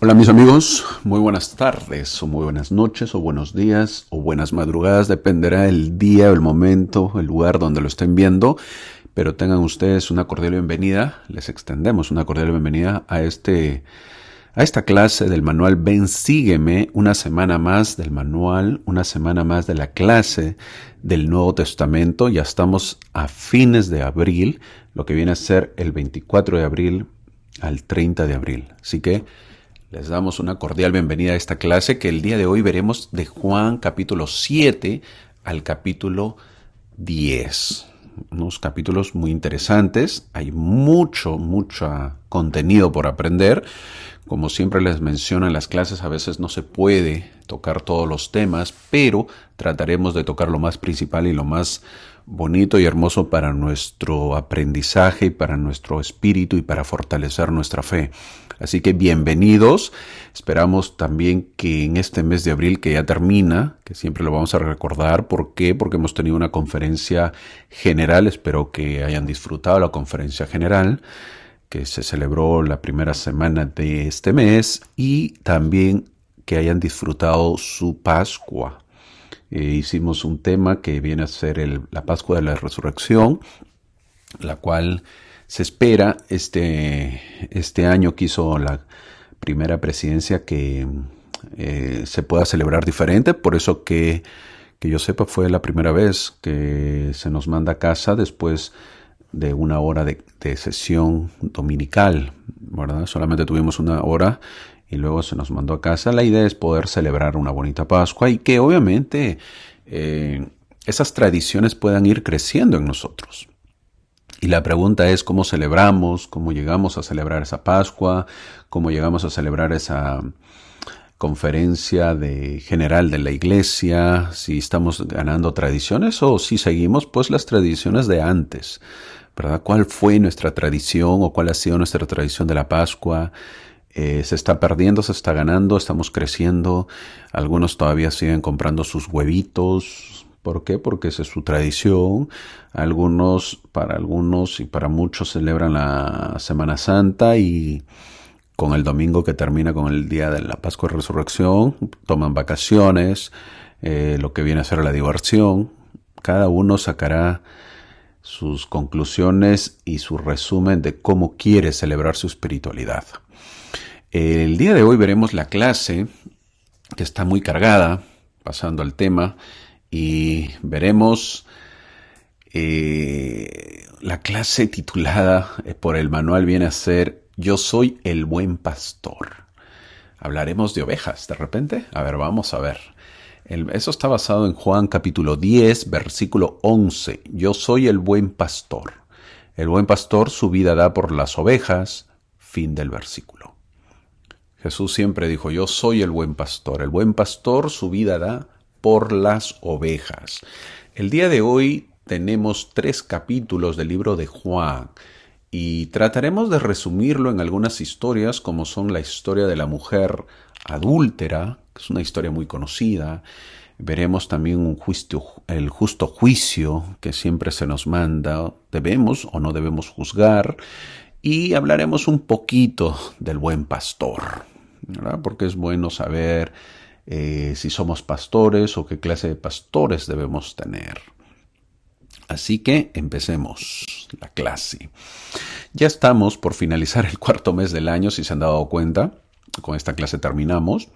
Hola mis amigos, muy buenas tardes o muy buenas noches o buenos días o buenas madrugadas, dependerá el día, el momento, el lugar donde lo estén viendo, pero tengan ustedes una cordial bienvenida, les extendemos una cordial bienvenida a esta clase del manual Ven Sígueme, una semana más del manual, una semana más de la clase del Nuevo Testamento. Ya estamos a fines de abril, lo que viene a ser el 24 de abril al 30 de abril. Así que les damos una cordial bienvenida a esta clase que el día de hoy veremos de Juan capítulo 7 al capítulo 10. Unos capítulos muy interesantes, hay mucho contenido por aprender. Como siempre les menciono en las clases, a veces no se puede tocar todos los temas, pero trataremos de tocar lo más principal y lo más bonito y hermoso para nuestro aprendizaje, para nuestro espíritu y para fortalecer nuestra fe. Así que bienvenidos. Esperamos también que en este mes de abril que ya termina, que siempre lo vamos a recordar. ¿Por qué? Porque hemos tenido una conferencia general. Espero que hayan disfrutado la conferencia general que se celebró la primera semana de este mes y también que hayan disfrutado su Pascua. Hicimos un tema que viene a ser la Pascua de la Resurrección, la cual se espera este año que hizo la primera presidencia que se pueda celebrar diferente. Por eso que yo sepa fue la primera vez que se nos manda a casa después de una hora de sesión dominical, ¿verdad? Solamente tuvimos una hora y luego se nos mandó a casa. La idea es poder celebrar una bonita Pascua y que obviamente esas tradiciones puedan ir creciendo en nosotros. Y la pregunta es cómo celebramos, cómo llegamos a celebrar esa Pascua, cómo llegamos a celebrar esa conferencia general de la iglesia, si estamos ganando tradiciones o si seguimos pues las tradiciones de antes, ¿verdad? ¿Cuál fue nuestra tradición o cuál ha sido nuestra tradición de la Pascua? ¿Se está perdiendo, se está ganando, estamos creciendo? Algunos todavía siguen comprando sus huevitos. ¿Por qué? Porque esa es su tradición. Para algunos y para muchos celebran la Semana Santa y con el domingo que termina con el día de la Pascua de Resurrección, toman vacaciones, lo que viene a ser la diversión. Cada uno sacará sus conclusiones y su resumen de cómo quiere celebrar su espiritualidad. El día de hoy veremos la clase que está muy cargada, pasando al tema, y veremos la clase titulada por el manual viene a ser Yo soy el buen pastor. Hablaremos de ovejas de repente. A ver, vamos a ver. Eso está basado en Juan capítulo 10, versículo 11. Yo soy el buen pastor. El buen pastor su vida da por las ovejas. Fin del versículo. Jesús siempre dijo, yo soy el buen pastor. El buen pastor su vida da por las ovejas. El día de hoy tenemos 3 capítulos del libro de Juan y trataremos de resumirlo en algunas historias como son la historia de la mujer adúltera, que es una historia muy conocida. Veremos también el justo juicio que siempre se nos manda, debemos o no debemos juzgar, y hablaremos un poquito del buen pastor, ¿verdad? Porque es bueno saber si somos pastores o qué clase de pastores debemos tener. Así que empecemos la clase. Ya estamos por finalizar el 4º mes del año, si se han dado cuenta. Con esta clase terminamos.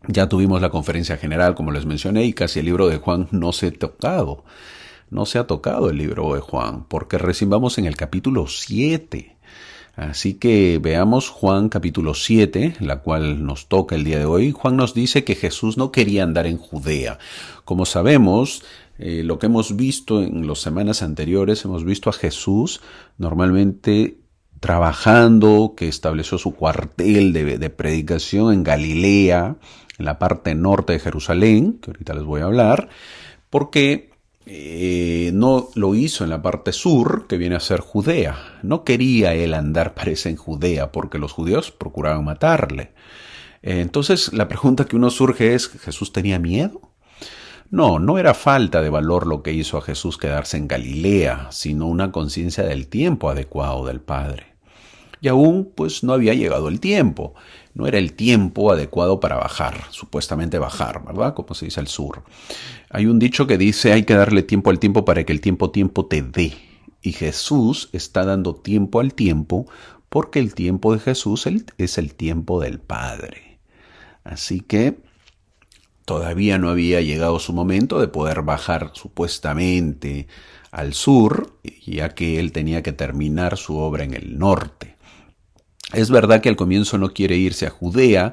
Ya tuvimos la conferencia general, como les mencioné, y casi el libro de Juan no se ha tocado. No se ha tocado el libro de Juan, porque recién vamos en el capítulo 7. Así que veamos Juan capítulo 7, la cual nos toca el día de hoy. Juan nos dice que Jesús no quería andar en Judea. Como sabemos, lo que hemos visto en las semanas anteriores, hemos visto a Jesús normalmente trabajando, que estableció su cuartel de predicación en Galilea, en la parte norte de Jerusalén, que ahorita les voy a hablar, porque no lo hizo en la parte sur, que viene a ser Judea. No quería él andar, parece, en Judea, porque los judíos procuraban matarle. Entonces, la pregunta que uno surge es, ¿Jesús tenía miedo? No era falta de valor lo que hizo a Jesús quedarse en Galilea, sino una conciencia del tiempo adecuado del Padre. y aún pues no había llegado el tiempo. No era el tiempo adecuado para bajar, supuestamente bajar, ¿verdad? Como se dice al sur. Hay un dicho que dice, hay que darle tiempo al tiempo para que el tiempo te dé. Y Jesús está dando tiempo al tiempo porque el tiempo de Jesús es el tiempo del Padre. Así que todavía no había llegado su momento de poder bajar supuestamente al sur, ya que él tenía que terminar su obra en el norte. Es verdad que al comienzo no quiere irse a Judea,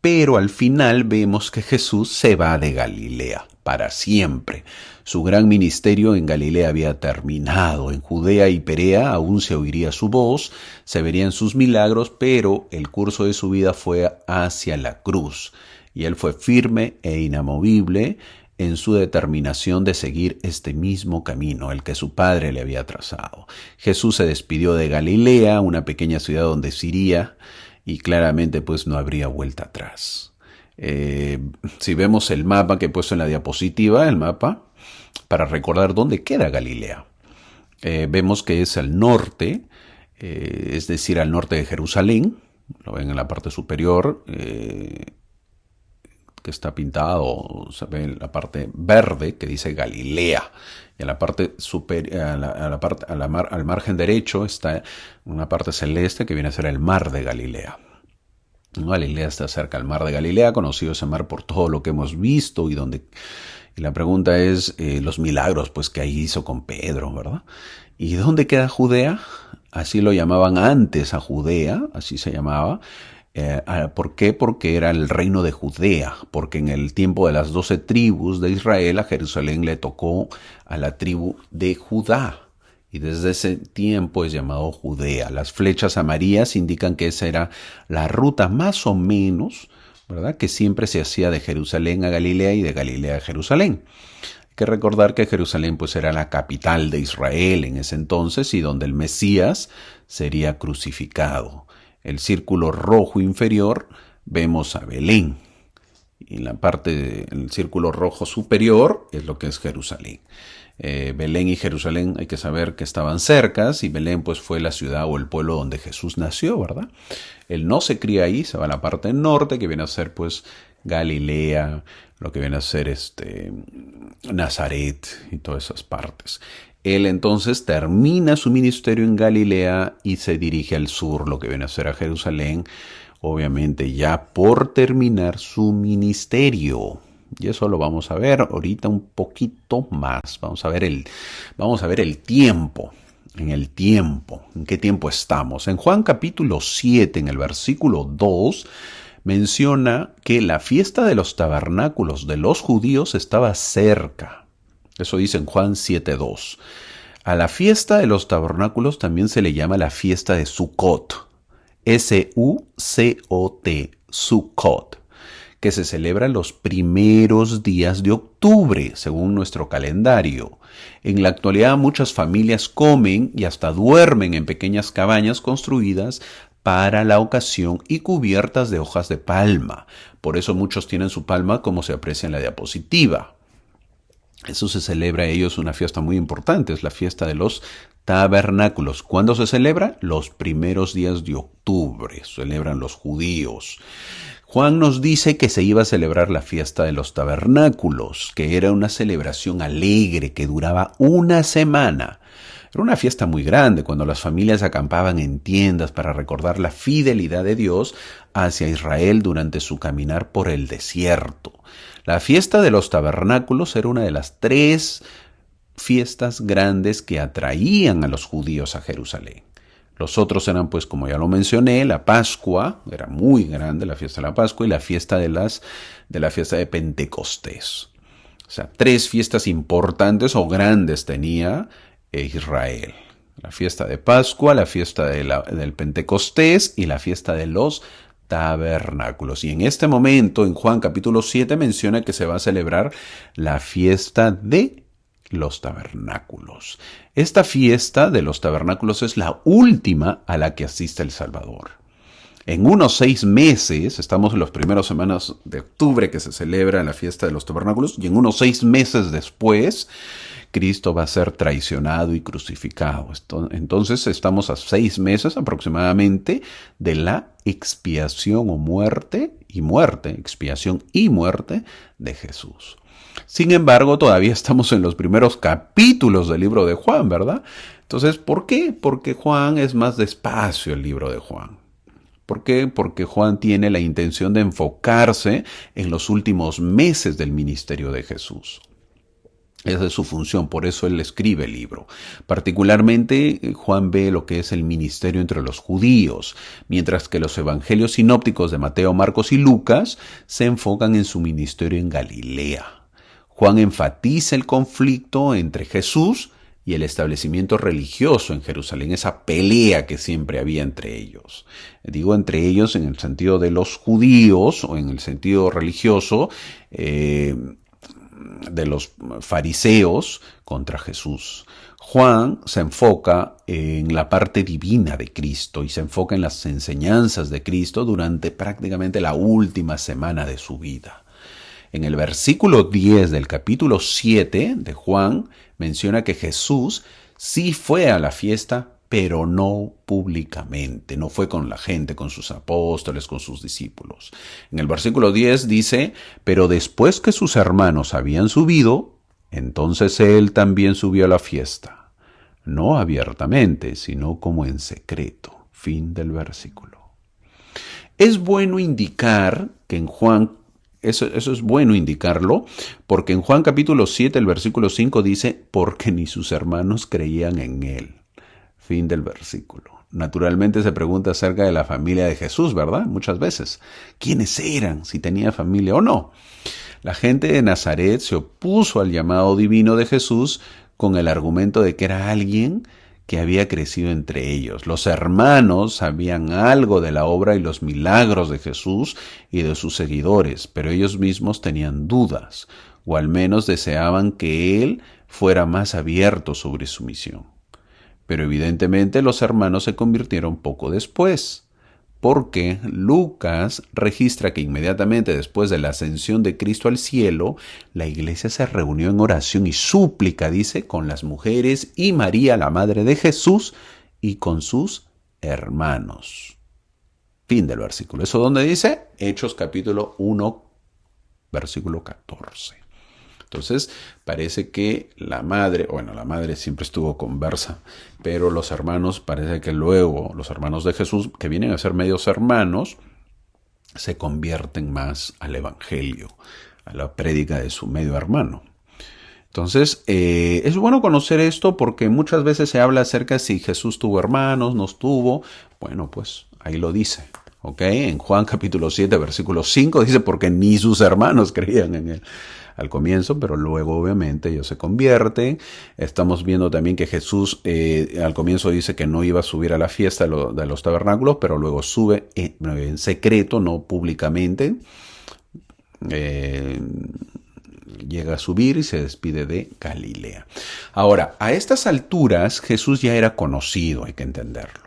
pero al final vemos que Jesús se va de Galilea para siempre. Su gran ministerio en Galilea había terminado. En Judea y Perea aún se oiría su voz, se verían sus milagros, pero el curso de su vida fue hacia la cruz. Y él fue firme e inamovible en su determinación de seguir este mismo camino, el que su padre le había trazado. Jesús se despidió de Galilea, una pequeña ciudad donde se iría, y claramente pues no habría vuelta atrás. Si vemos el mapa que he puesto en la diapositiva, el mapa, para recordar dónde queda Galilea, vemos que es al norte, es decir, al norte de Jerusalén, lo ven en la parte superior, que está pintado, se ve en la parte verde que dice Galilea, y a la parte al margen derecho está una parte celeste que viene a ser el mar de Galilea. Galilea está cerca del mar de Galilea, conocido ese mar por todo lo que hemos visto y la pregunta es los milagros pues que ahí hizo con Pedro, ¿verdad? ¿Y dónde queda Judea? Así lo llamaban antes a Judea, así se llamaba. ¿Por qué? Porque era el reino de Judea, porque en el tiempo de las 12 tribus de Israel a Jerusalén le tocó a la tribu de Judá y desde ese tiempo es llamado Judea. Las flechas amarillas indican que esa era la ruta más o menos, ¿verdad?, que siempre se hacía de Jerusalén a Galilea y de Galilea a Jerusalén. Hay que recordar que Jerusalén pues era la capital de Israel en ese entonces y donde el Mesías sería crucificado. El círculo rojo inferior vemos a Belén. Y en la parte del círculo rojo superior es lo que es Jerusalén. Belén y Jerusalén hay que saber que estaban cercas y Belén pues fue la ciudad o el pueblo donde Jesús nació, ¿verdad? Él no se cría ahí, se va a la parte norte que viene a ser pues Galilea, lo que viene a ser Nazaret y todas esas partes. Él entonces termina su ministerio en Galilea y se dirige al sur, lo que viene a ser a Jerusalén, obviamente ya por terminar su ministerio. Y eso lo vamos a ver ahorita un poquito más. Vamos a ver el tiempo. ¿En qué tiempo estamos? En Juan capítulo 7, en el versículo 2, menciona que la fiesta de los tabernáculos de los judíos estaba cerca. Eso dice en Juan 7:2. A la fiesta de los tabernáculos también se le llama la fiesta de Sukkot. S-U-C-O-T, Sukkot, que se celebra los primeros días de octubre, según nuestro calendario. En la actualidad muchas familias comen y hasta duermen en pequeñas cabañas construidas para la ocasión y cubiertas de hojas de palma. Por eso muchos tienen su palma como se aprecia en la diapositiva. Eso se celebra a ellos una fiesta muy importante, es la fiesta de los tabernáculos. ¿Cuándo se celebra? Los primeros días de octubre, celebran los judíos. Juan nos dice que se iba a celebrar la fiesta de los tabernáculos, que era una celebración alegre que duraba una semana. Era una fiesta muy grande cuando las familias acampaban en tiendas para recordar la fidelidad de Dios hacia Israel durante su caminar por el desierto. La fiesta de los tabernáculos era una de las 3 fiestas grandes que atraían a los judíos a Jerusalén. Los otros eran, pues, como ya lo mencioné, la Pascua, era muy grande la fiesta de la Pascua, y la fiesta de la fiesta de Pentecostés. O sea, 3 fiestas importantes o grandes tenía Israel. La fiesta de Pascua, la fiesta del Pentecostés y la fiesta de los tabernáculos. Y en este momento, en Juan capítulo 7, menciona que se va a celebrar la fiesta de los tabernáculos. Esta fiesta de los tabernáculos es la última a la que asiste el Salvador. En unos 6 meses, estamos en las primeras semanas de octubre que se celebra la fiesta de los tabernáculos, y en unos 6 meses después, Cristo va a ser traicionado y crucificado. Entonces estamos a 6 meses aproximadamente de la expiación o expiación y muerte de Jesús. Sin embargo, todavía estamos en los primeros capítulos del libro de Juan, ¿verdad? Entonces, ¿por qué? Porque Juan es más despacio el libro de Juan. ¿Por qué? Porque Juan tiene la intención de enfocarse en los últimos meses del ministerio de Jesús. Esa es su función, por eso él escribe el libro. Particularmente, Juan ve lo que es el ministerio entre los judíos, mientras que los evangelios sinópticos de Mateo, Marcos y Lucas se enfocan en su ministerio en Galilea. Juan enfatiza el conflicto entre Jesús y el establecimiento religioso en Jerusalén, esa pelea que siempre había entre ellos. Digo entre ellos en el sentido de los judíos o en el sentido religioso de los fariseos contra Jesús. Juan se enfoca en la parte divina de Cristo y se enfoca en las enseñanzas de Cristo durante prácticamente la última semana de su vida. En el versículo 10 del capítulo 7 de Juan menciona que Jesús sí fue a la fiesta, pero no públicamente, no fue con la gente, con sus apóstoles, con sus discípulos. En el versículo 10 dice, pero después que sus hermanos habían subido, entonces él también subió a la fiesta, no abiertamente, sino como en secreto. Fin del versículo. Es bueno indicar que en Juan Eso es bueno indicarlo, porque en Juan capítulo 7, el versículo 5 dice, porque ni sus hermanos creían en él. Fin del versículo. Naturalmente se pregunta acerca de la familia de Jesús, ¿verdad? Muchas veces. ¿Quiénes eran? Si tenía familia o no. La gente de Nazaret se opuso al llamado divino de Jesús con el argumento de que era alguien que había crecido entre ellos. Los hermanos sabían algo de la obra y los milagros de Jesús y de sus seguidores, pero ellos mismos tenían dudas, o al menos deseaban que él fuera más abierto sobre su misión. Pero evidentemente los hermanos se convirtieron poco después, porque Lucas registra que inmediatamente después de la ascensión de Cristo al cielo, la iglesia se reunió en oración y súplica, dice, con las mujeres y María, la madre de Jesús, y con sus hermanos. Fin del versículo. ¿Eso dónde dice? Hechos capítulo 1, versículo 14. Entonces, parece que la madre siempre estuvo conversa, pero los hermanos, parece que luego los hermanos de Jesús, que vienen a ser medios hermanos, se convierten más al evangelio, a la prédica de su medio hermano. Entonces, es bueno conocer esto porque muchas veces se habla acerca de si Jesús tuvo hermanos, no tuvo. Bueno, pues ahí lo dice. ¿Ok? En Juan capítulo 7, versículo 5 dice, porque ni sus hermanos creían en él al comienzo, pero luego obviamente ellos se convierten. Estamos viendo también que Jesús al comienzo dice que no iba a subir a la fiesta de los tabernáculos, pero luego sube en secreto, no públicamente. Llega a subir y se despide de Galilea. Ahora, a estas alturas Jesús ya era conocido, hay que entenderlo.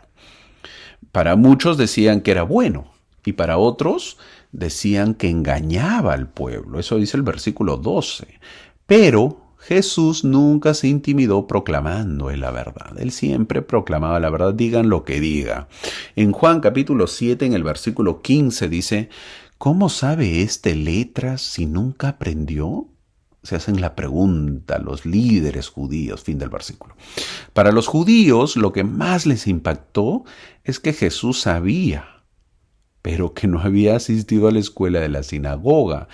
Para muchos decían que era bueno y para otros decían que engañaba al pueblo. Eso dice el versículo 12. Pero Jesús nunca se intimidó proclamando la verdad. Él siempre proclamaba la verdad, digan lo que diga. En Juan capítulo 7, en el versículo 15 dice, ¿cómo sabe este letras si nunca aprendió? Se hacen la pregunta los líderes judíos, fin del versículo. Para los judíos lo que más les impactó es que Jesús sabía, pero que no había asistido a la escuela de la sinagoga.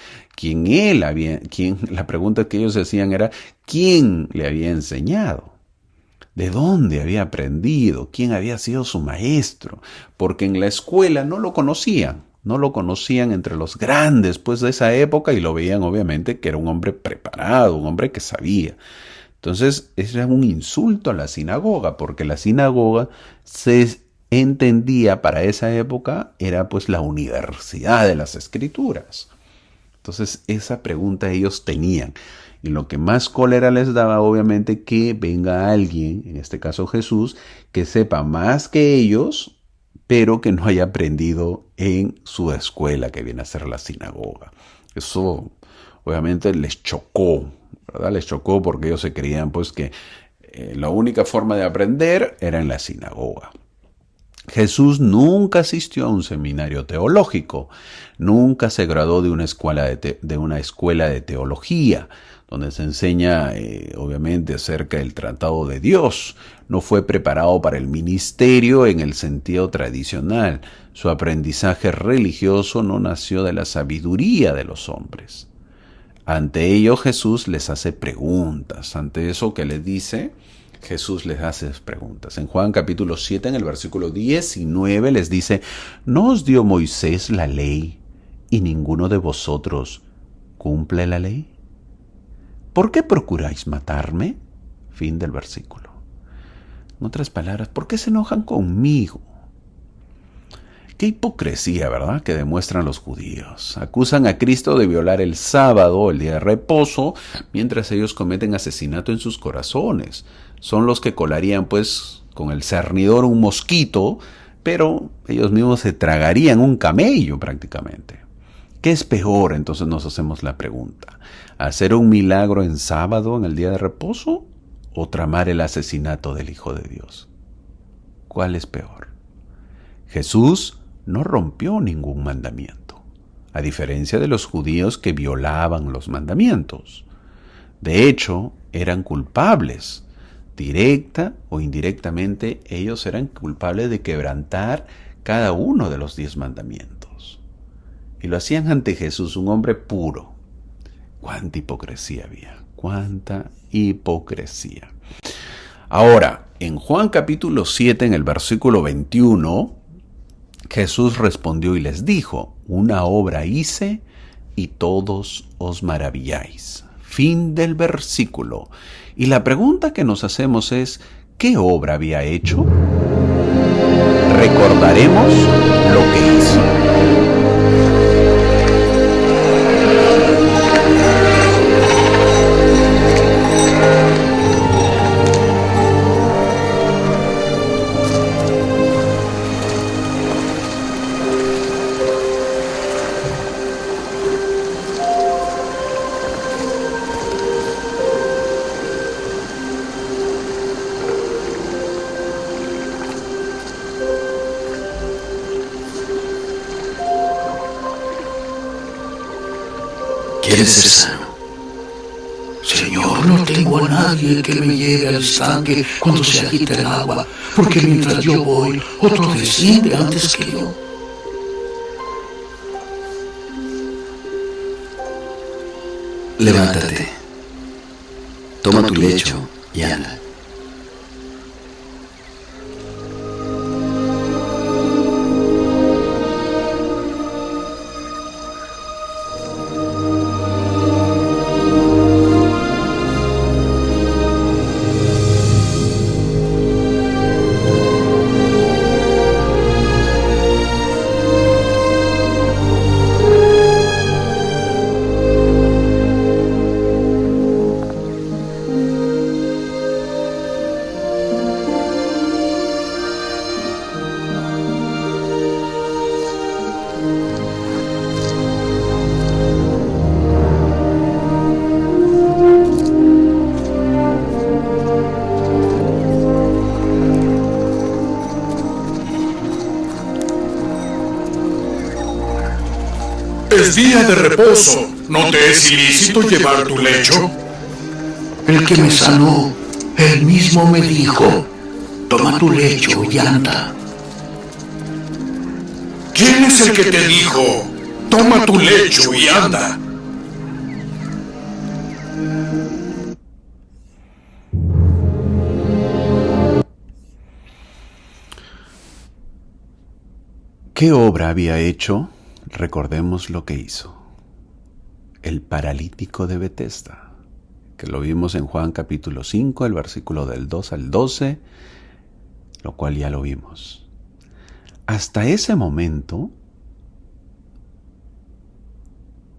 La pregunta que ellos hacían era, ¿quién le había enseñado? ¿De dónde había aprendido? ¿Quién había sido su maestro? Porque en la escuela no lo conocían. No lo conocían entre los grandes pues de esa época y lo veían obviamente que era un hombre preparado, un hombre que sabía. Entonces era un insulto a la sinagoga, porque la sinagoga se entendía para esa época era pues la universidad de las escrituras. Entonces esa pregunta ellos tenían. Y lo que más cólera les daba obviamente que venga alguien, en este caso Jesús, que sepa más que ellos, pero que no haya aprendido en su escuela, que viene a ser la sinagoga. Eso obviamente les chocó, ¿verdad? Les chocó porque ellos se creían pues que la única forma de aprender era en la sinagoga. Jesús nunca asistió a un seminario teológico, nunca se graduó de una escuela de teología, donde se enseña obviamente acerca del tratado de Dios. No fue preparado para el ministerio en el sentido tradicional. Su aprendizaje religioso no nació de la sabiduría de los hombres. Ante ello Jesús les hace preguntas. Ante eso que les dice, Jesús les hace preguntas. En Juan capítulo 7, en el versículo 19, les dice: ¿No os dio Moisés la ley y ninguno de vosotros cumple la ley? ¿Por qué procuráis matarme? Fin del versículo. En otras palabras, ¿por qué se enojan conmigo? Qué hipocresía, ¿verdad?, que demuestran los judíos. Acusan a Cristo de violar el sábado, el día de reposo, mientras ellos cometen asesinato en sus corazones. Son los que colarían, pues, con el cernidor un mosquito, pero ellos mismos se tragarían un camello prácticamente. ¿Qué es peor? Entonces nos hacemos la pregunta: ¿hacer un milagro en sábado, en el día de reposo, o tramar el asesinato del Hijo de Dios? ¿Cuál es peor? Jesús no rompió ningún mandamiento, a diferencia de los judíos que violaban los mandamientos. De hecho, eran culpables. Directa o indirectamente, ellos eran culpables de quebrantar cada uno de los 10 mandamientos. Y lo hacían ante Jesús, un hombre puro. ¡Cuánta hipocresía había! ¡Cuánta hipocresía! Ahora, en Juan capítulo 7, en el versículo 21, Jesús respondió y les dijo: una obra hice y todos os maravilláis. Fin del versículo. Y la pregunta que nos hacemos es: ¿qué obra había hecho? Recordaremos lo que hizo. ¿Quieres ser sano? Señor, no tengo a nadie que me lleve al estanque cuando se agita el agua, porque mientras yo voy, otro desciende antes que yo. Levántate, toma tu lecho y anda. Es día de reposo. ¿No te es ilícito llevar tu lecho? El que me sanó, él mismo me dijo: toma tu lecho y anda. ¿Quién es el que te dijo: toma tu lecho y anda? ¿Qué obra había hecho? Recordemos lo que hizo. El paralítico de Betesda, que lo vimos en Juan capítulo 5, el versículo del 2 al 12, lo cual ya lo vimos. Hasta ese momento,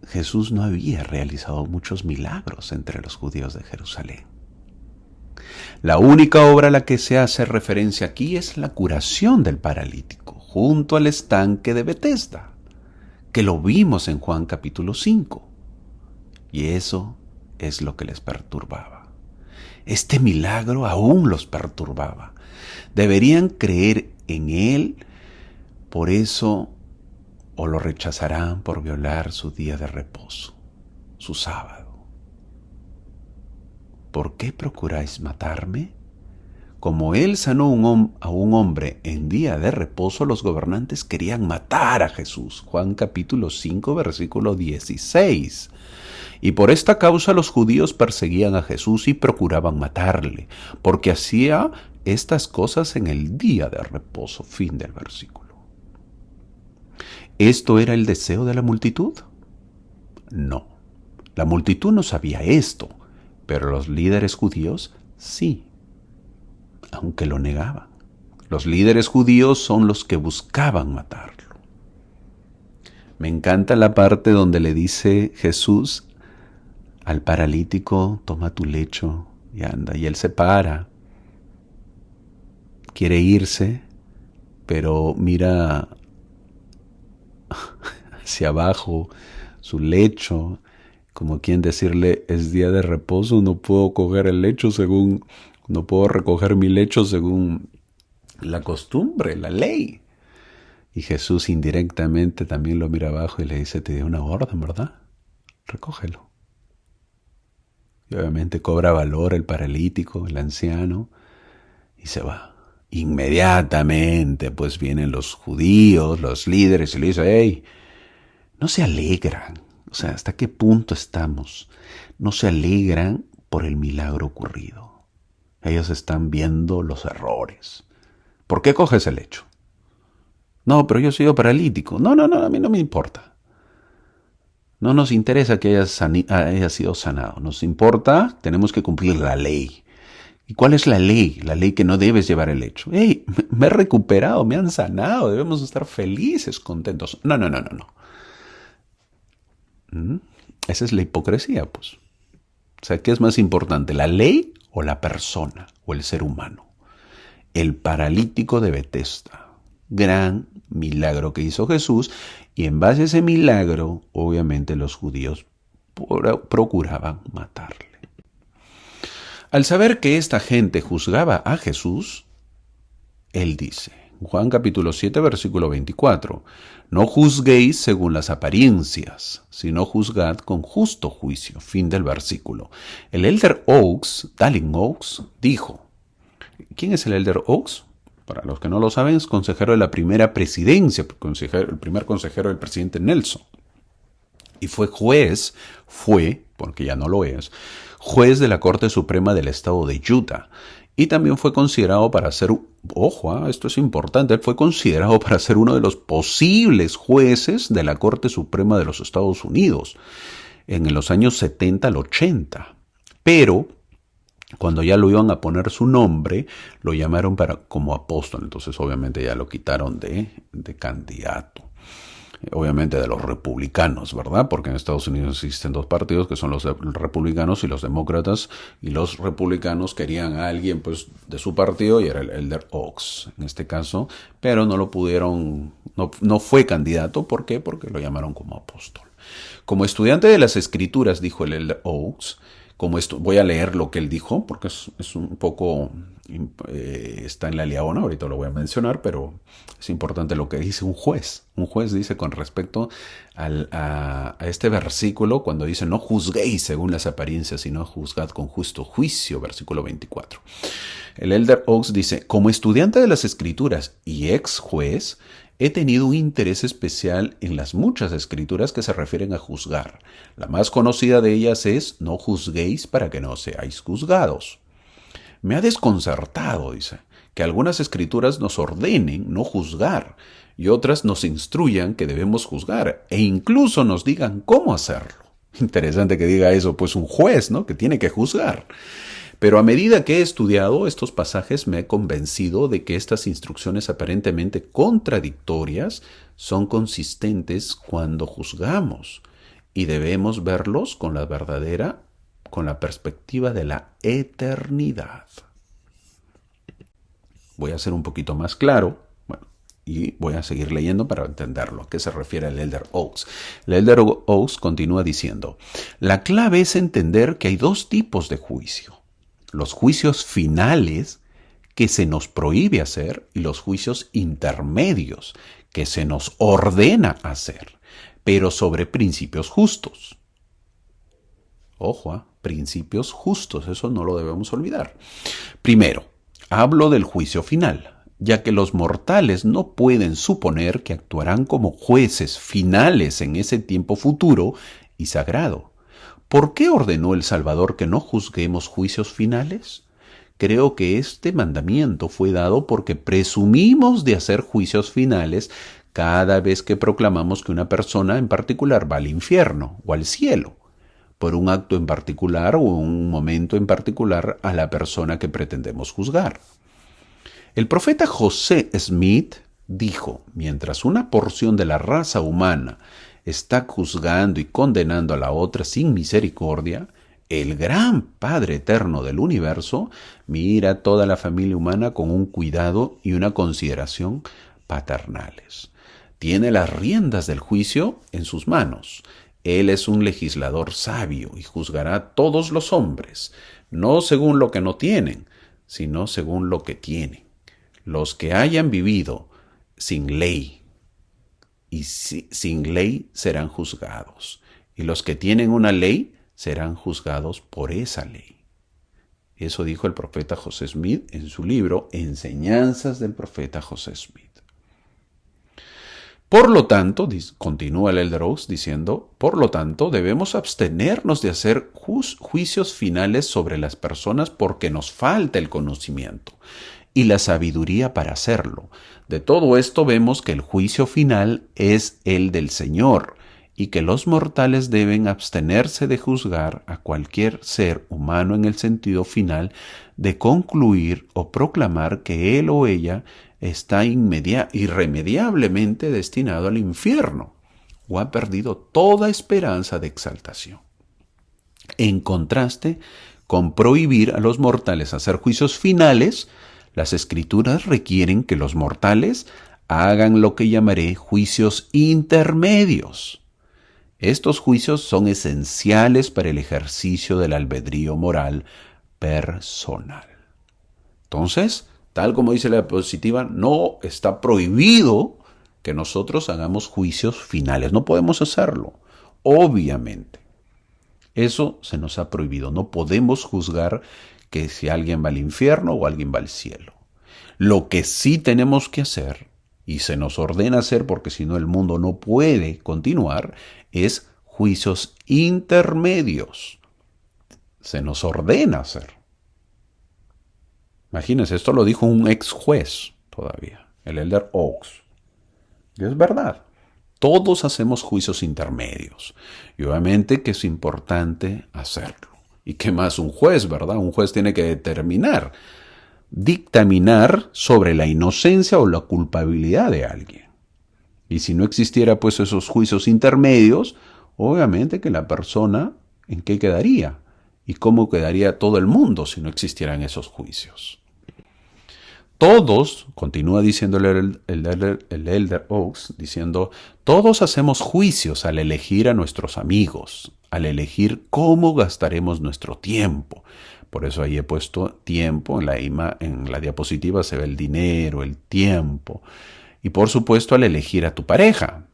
Jesús no había realizado muchos milagros entre los judíos de Jerusalén. La única obra a la que se hace referencia aquí es la curación del paralítico junto al estanque de Betesda, que lo vimos en Juan capítulo 5. Y eso es lo que les perturbaba. Este milagro aún los perturbaba. Deberían creer en Él, por eso, o lo rechazarán por violar su día de reposo, su sábado. ¿Por qué procuráis matarme? Como Él sanó a un hombre en día de reposo, los gobernantes querían matar a Jesús. Juan capítulo 5, versículo 16. Y por esta causa los judíos perseguían a Jesús y procuraban matarle, porque hacía estas cosas en el día de reposo. Fin del versículo. ¿Esto era el deseo de la multitud? No. La multitud no sabía esto, pero los líderes judíos sí, aunque lo negaban. Los líderes judíos son los que buscaban matarlo. Me encanta la parte donde le dice Jesús al paralítico, toma tu lecho y anda. Y él se para, quiere irse, pero mira hacia abajo su lecho, como quien decirle, es día de reposo, no puedo coger el lecho no puedo recoger mi lecho según la costumbre, la ley. Y Jesús indirectamente también lo mira abajo y le dice, te di una orden, ¿verdad? Recógelo. Y obviamente cobra valor el paralítico, el anciano, y se va. Inmediatamente pues vienen los judíos, los líderes, y le dicen, hey, no se alegran. O sea, ¿hasta qué punto estamos? No se alegran por el milagro ocurrido. Ellos están viendo los errores. ¿Por qué coges el lecho? No, pero yo soy paralítico. No, a mí no me importa. No nos interesa que haya sido sanado. Nos importa, tenemos que cumplir la ley. ¿Y cuál es la ley? La ley que no debes llevar el lecho. Hey, me he recuperado, me han sanado, debemos estar felices, contentos. No. Esa es la hipocresía, pues. O sea, ¿qué es más importante, la ley o la persona o el ser humano? El paralítico de Betesda, gran milagro que hizo Jesús, y en base a ese milagro, obviamente los judíos procuraban matarle. Al saber que esta gente juzgaba a Jesús, él dice, Juan capítulo 7, versículo 24, no juzguéis según las apariencias, sino juzgad con justo juicio. Fin del versículo. El elder Oaks, Dallin Oaks, dijo, ¿quién es el elder Oaks? Para los que no lo saben, es consejero de la primera presidencia, el primer consejero del presidente Nelson. Y porque ya no lo es, juez de la Corte Suprema del Estado de Utah. Y también fue considerado para ser, esto es importante, fue considerado para ser uno de los posibles jueces de la Corte Suprema de los Estados Unidos en los años 70 al 80. Pero cuando ya lo iban a poner su nombre, lo llamaron como apóstol. Entonces obviamente ya lo quitaron de candidato. Obviamente de los republicanos, ¿verdad? Porque en Estados Unidos existen dos partidos que son los republicanos y los demócratas, y los republicanos querían a alguien pues de su partido y era el elder Oaks en este caso, pero no lo pudieron, no fue candidato. ¿Por qué? Porque lo llamaron como apóstol. Como estudiante de las Escrituras, dijo el elder Oaks, voy a leer lo que él dijo, porque es un poco, está en la Liaona, ahorita lo voy a mencionar, pero es importante lo que dice un juez. Un juez dice con respecto a este versículo, cuando dice, no juzguéis según las apariencias, sino juzgad con justo juicio, versículo 24. El elder Oaks dice, como estudiante de las Escrituras y ex juez, he tenido un interés especial en las muchas escrituras que se refieren a juzgar. La más conocida de ellas es, no juzguéis para que no seáis juzgados. Me ha desconcertado, dice, que algunas escrituras nos ordenen no juzgar y otras nos instruyan que debemos juzgar e incluso nos digan cómo hacerlo. Interesante que diga eso, pues un juez, ¿no? Que tiene que juzgar. Pero a medida que he estudiado estos pasajes me he convencido de que estas instrucciones aparentemente contradictorias son consistentes cuando juzgamos y debemos verlos con la perspectiva de la eternidad. Voy a ser un poquito más claro. Bueno, Y voy a seguir leyendo para entenderlo. ¿A qué se refiere el Elder Oaks? El Elder Oaks continúa diciendo, la clave es entender que hay dos tipos de juicio. Los juicios finales que se nos prohíbe hacer y los juicios intermedios que se nos ordena hacer, pero sobre principios justos. Ojo, principios justos, eso no lo debemos olvidar. Primero, hablo del juicio final, ya que los mortales no pueden suponer que actuarán como jueces finales en ese tiempo futuro y sagrado. ¿Por qué ordenó el Salvador que no juzguemos juicios finales? Creo que este mandamiento fue dado porque presumimos de hacer juicios finales cada vez que proclamamos que una persona en particular va al infierno o al cielo, por un acto en particular o un momento en particular a la persona que pretendemos juzgar. El profeta José Smith dijo, mientras una porción de la raza humana está juzgando y condenando a la otra sin misericordia, el gran Padre eterno del universo mira a toda la familia humana con un cuidado y una consideración paternales. Tiene las riendas del juicio en sus manos. Él es un legislador sabio y juzgará a todos los hombres, no según lo que no tienen, sino según lo que tienen. Los que hayan vivido sin ley y sin ley serán juzgados, y los que tienen una ley serán juzgados por esa ley. Eso dijo el profeta José Smith en su libro Enseñanzas del profeta José Smith. Por lo tanto, continúa el Elder Oaks diciendo, por lo tanto debemos abstenernos de hacer juicios finales sobre las personas porque nos falta el conocimiento y la sabiduría para hacerlo. De todo esto vemos que el juicio final es el del Señor y que los mortales deben abstenerse de juzgar a cualquier ser humano en el sentido final de concluir o proclamar que él o ella está irremediablemente destinado al infierno o ha perdido toda esperanza de exaltación. En contraste con prohibir a los mortales hacer juicios finales, las Escrituras requieren que los mortales hagan lo que llamaré juicios intermedios. Estos juicios son esenciales para el ejercicio del albedrío moral personal. Entonces, tal como dice la diapositiva, no está prohibido que nosotros hagamos juicios finales. No podemos hacerlo, obviamente. Eso se nos ha prohibido. No podemos juzgar que si alguien va al infierno o alguien va al cielo. Lo que sí tenemos que hacer, y se nos ordena hacer porque si no el mundo no puede continuar, es juicios intermedios. Se nos ordena hacer. Imagínense, esto lo dijo un ex juez todavía, el Elder Oaks. Y es verdad. Todos hacemos juicios intermedios. Y obviamente que es importante hacerlo. ¿Y qué más un juez, verdad? Un juez tiene que dictaminar sobre la inocencia o la culpabilidad de alguien. Y si no existiera pues esos juicios intermedios, obviamente que la persona, ¿en qué quedaría? ¿Y cómo quedaría todo el mundo si no existieran esos juicios? Todos, continúa diciendo el Elder Oaks, diciendo, todos hacemos juicios al elegir a nuestros amigos, al elegir cómo gastaremos nuestro tiempo. Por eso ahí he puesto tiempo, en la diapositiva se ve el dinero, el tiempo. Y por supuesto al elegir a tu pareja.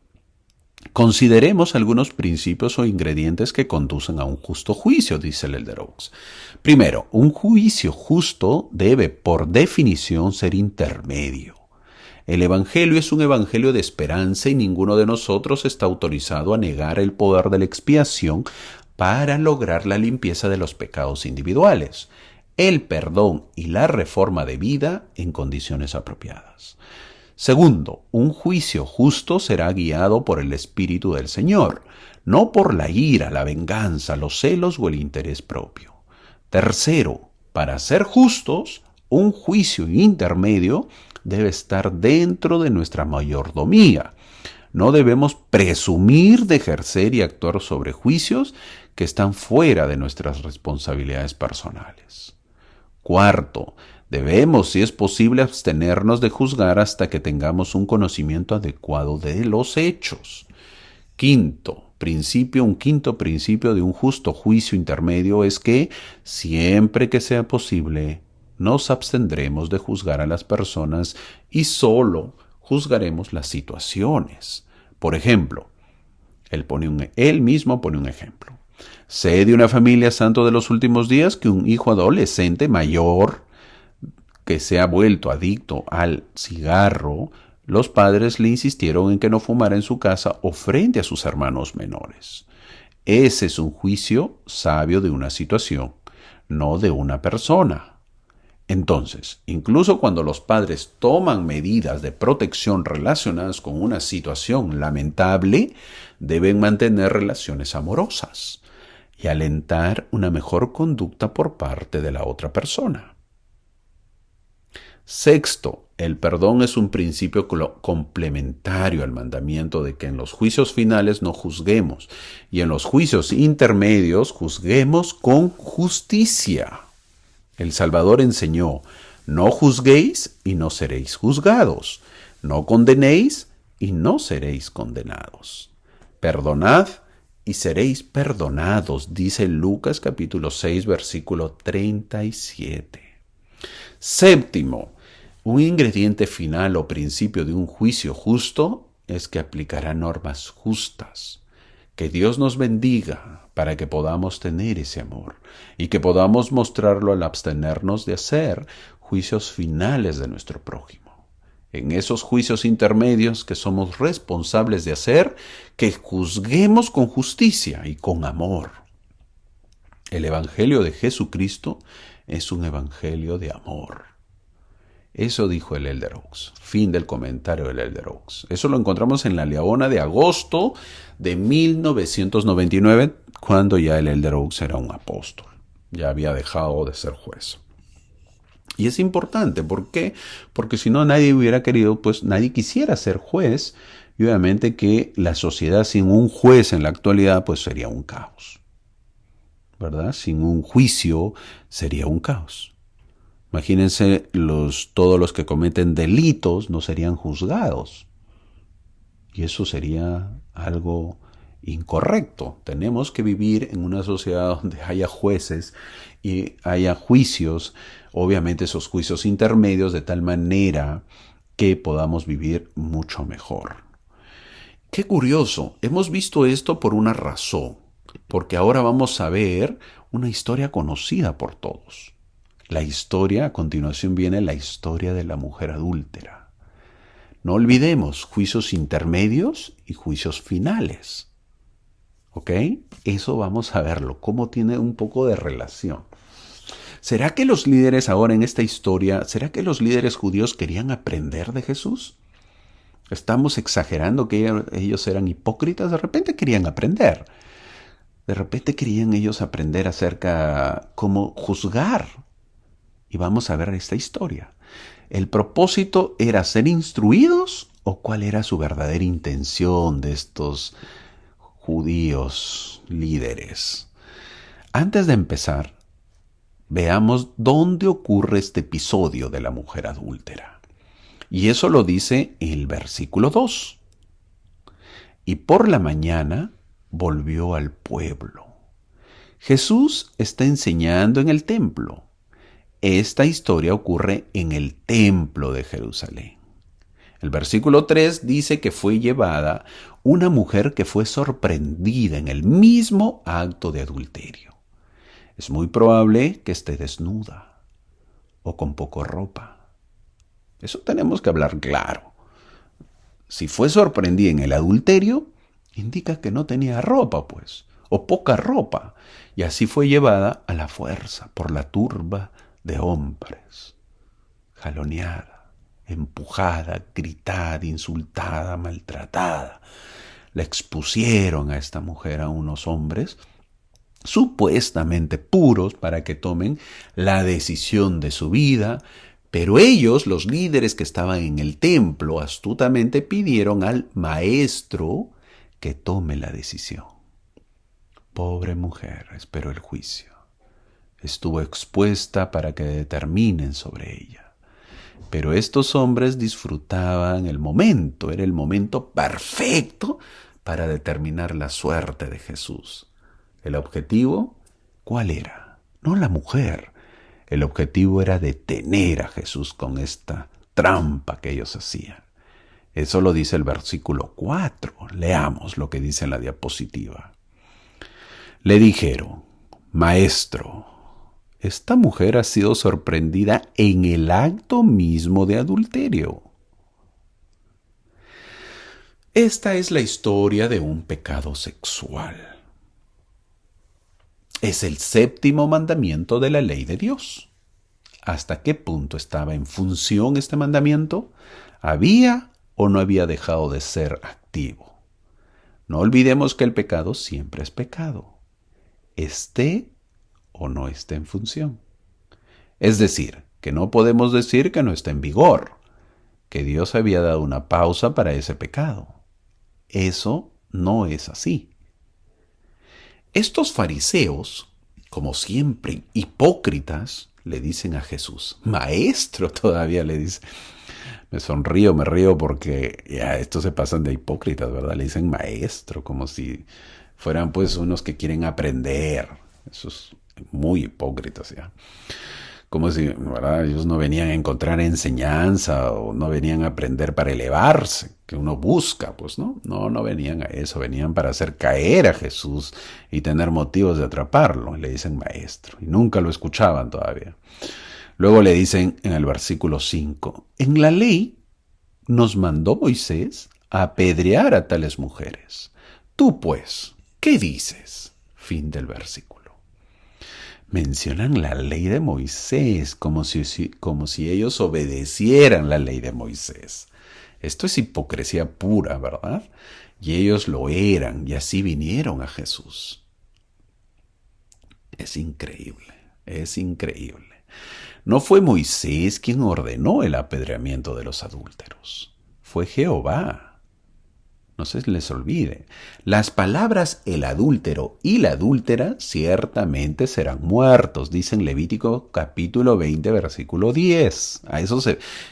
Consideremos algunos principios o ingredientes que conducen a un justo juicio, dice el Elder Oaks. Primero, un juicio justo debe, por definición, ser intermedio. El Evangelio es un evangelio de esperanza y ninguno de nosotros está autorizado a negar el poder de la expiación para lograr la limpieza de los pecados individuales, el perdón y la reforma de vida en condiciones apropiadas. Segundo, un juicio justo será guiado por el Espíritu del Señor, no por la ira, la venganza, los celos o el interés propio. Tercero, para ser justos, un juicio intermedio debe estar dentro de nuestra mayordomía. No debemos presumir de ejercer y actuar sobre juicios que están fuera de nuestras responsabilidades personales. Cuarto, Debemos, si es posible, abstenernos de juzgar hasta que tengamos un conocimiento adecuado de los hechos. Un quinto principio de un justo juicio intermedio es que, siempre que sea posible, nos abstendremos de juzgar a las personas y solo juzgaremos las situaciones. Por ejemplo, él mismo pone un ejemplo. Sé de una familia santo de los últimos días que un hijo adolescente mayor que se ha vuelto adicto al cigarro, los padres le insistieron en que no fumara en su casa o frente a sus hermanos menores. Ese es un juicio sabio de una situación, no de una persona. Entonces, incluso cuando los padres toman medidas de protección relacionadas con una situación lamentable, deben mantener relaciones amorosas y alentar una mejor conducta por parte de la otra persona. Sexto, el perdón es un principio complementario al mandamiento de que en los juicios finales no juzguemos y en los juicios intermedios juzguemos con justicia. El Salvador enseñó: no juzguéis y no seréis juzgados, no condenéis y no seréis condenados. Perdonad y seréis perdonados, dice Lucas capítulo 6, versículo 37. Séptimo, un ingrediente final o principio de un juicio justo es que aplicará normas justas. Que Dios nos bendiga para que podamos tener ese amor y que podamos mostrarlo al abstenernos de hacer juicios finales de nuestro prójimo. En esos juicios intermedios que somos responsables de hacer, que juzguemos con justicia y con amor. El Evangelio de Jesucristo es un evangelio de amor. Eso dijo el Elder Oaks. Fin del comentario del Elder Oaks. Eso lo encontramos en la Leona de agosto de 1999, cuando ya el Elder Oaks era un apóstol. Ya había dejado de ser juez. Y es importante, ¿por qué? Porque si no, nadie hubiera querido, pues nadie quisiera ser juez. Y obviamente que la sociedad sin un juez en la actualidad, pues sería un caos. ¿Verdad? Sin un juicio sería un caos. Imagínense, todos los que cometen delitos no serían juzgados. Y eso sería algo incorrecto. Tenemos que vivir en una sociedad donde haya jueces y haya juicios, obviamente esos juicios intermedios, de tal manera que podamos vivir mucho mejor. Qué curioso, hemos visto esto por una razón, porque ahora vamos a ver una historia conocida por todos. La historia, a continuación viene la historia de la mujer adúltera. No olvidemos juicios intermedios y juicios finales. ¿Ok? Eso vamos a verlo, cómo tiene un poco de relación. ¿Será que los líderes ahora en esta historia, será que los líderes judíos querían aprender de Jesús? ¿Estamos exagerando que ellos eran hipócritas? De repente querían aprender. De repente querían ellos aprender acerca cómo juzgar. Y vamos a ver esta historia. ¿El propósito era ser instruidos o cuál era su verdadera intención de estos judíos líderes? Antes de empezar, veamos dónde ocurre este episodio de la mujer adúltera. Y eso lo dice el versículo 2. Y por la mañana volvió al pueblo. Jesús está enseñando en el templo. Esta historia ocurre en el templo de Jerusalén. El versículo 3 dice que fue llevada una mujer que fue sorprendida en el mismo acto de adulterio. Es muy probable que esté desnuda o con poca ropa. Eso tenemos que hablar claro. Si fue sorprendida en el adulterio, indica que no tenía ropa, pues, o poca ropa, y así fue llevada a la fuerza por la turba de hombres, jaloneada, empujada, gritada, insultada, maltratada. La expusieron a esta mujer a unos hombres supuestamente puros para que tomen la decisión de su vida, pero ellos, los líderes que estaban en el templo, astutamente pidieron al maestro que tome la decisión. Pobre mujer, esperó el juicio. estuvo expuesta para que determinen sobre ella. Pero estos hombres disfrutaban el momento, era el momento perfecto para determinar la suerte de Jesús. ¿El objetivo cuál era? No la mujer. El objetivo era detener a Jesús con esta trampa que ellos hacían. Eso lo dice el versículo 4. Leamos lo que dice en la diapositiva. Le dijeron: Maestro, esta mujer ha sido sorprendida en el acto mismo de adulterio. Esta es la historia de un pecado sexual. Es el 7º mandamiento de la ley de Dios. ¿Hasta qué punto estaba en función este mandamiento? ¿Había o no había dejado de ser activo? No olvidemos que el pecado siempre es pecado, esté o no esté en función. Es decir, que no podemos decir que no está en vigor, que Dios había dado una pausa para ese pecado. Eso no es así. Estos fariseos, como siempre hipócritas, le dicen a Jesús: Maestro, todavía le dice. Me sonrío, me río porque ya estos se pasan de hipócritas, ¿verdad? Le dicen maestro, como si fueran pues unos que quieren aprender. Eso es muy hipócritas ya. Como si, ¿verdad?, ellos no venían a encontrar enseñanza o no venían a aprender para elevarse, que uno busca, pues, ¿no? No venían a eso, venían para hacer caer a Jesús y tener motivos de atraparlo. Le dicen maestro y nunca lo escuchaban todavía. Luego le dicen en el versículo 5, en la ley nos mandó Moisés a apedrear a tales mujeres. Tú pues, ¿qué dices? Fin del versículo. Mencionan la ley de Moisés como si ellos obedecieran la ley de Moisés. Esto es hipocresía pura, ¿verdad? Y ellos lo eran y así vinieron a Jesús. Es increíble, es increíble. No fue Moisés quien ordenó el apedreamiento de los adúlteros, fue Jehová. No se les olvide, las palabras el adúltero y la adúltera ciertamente serán muertos, dice en Levítico capítulo 20, versículo 10.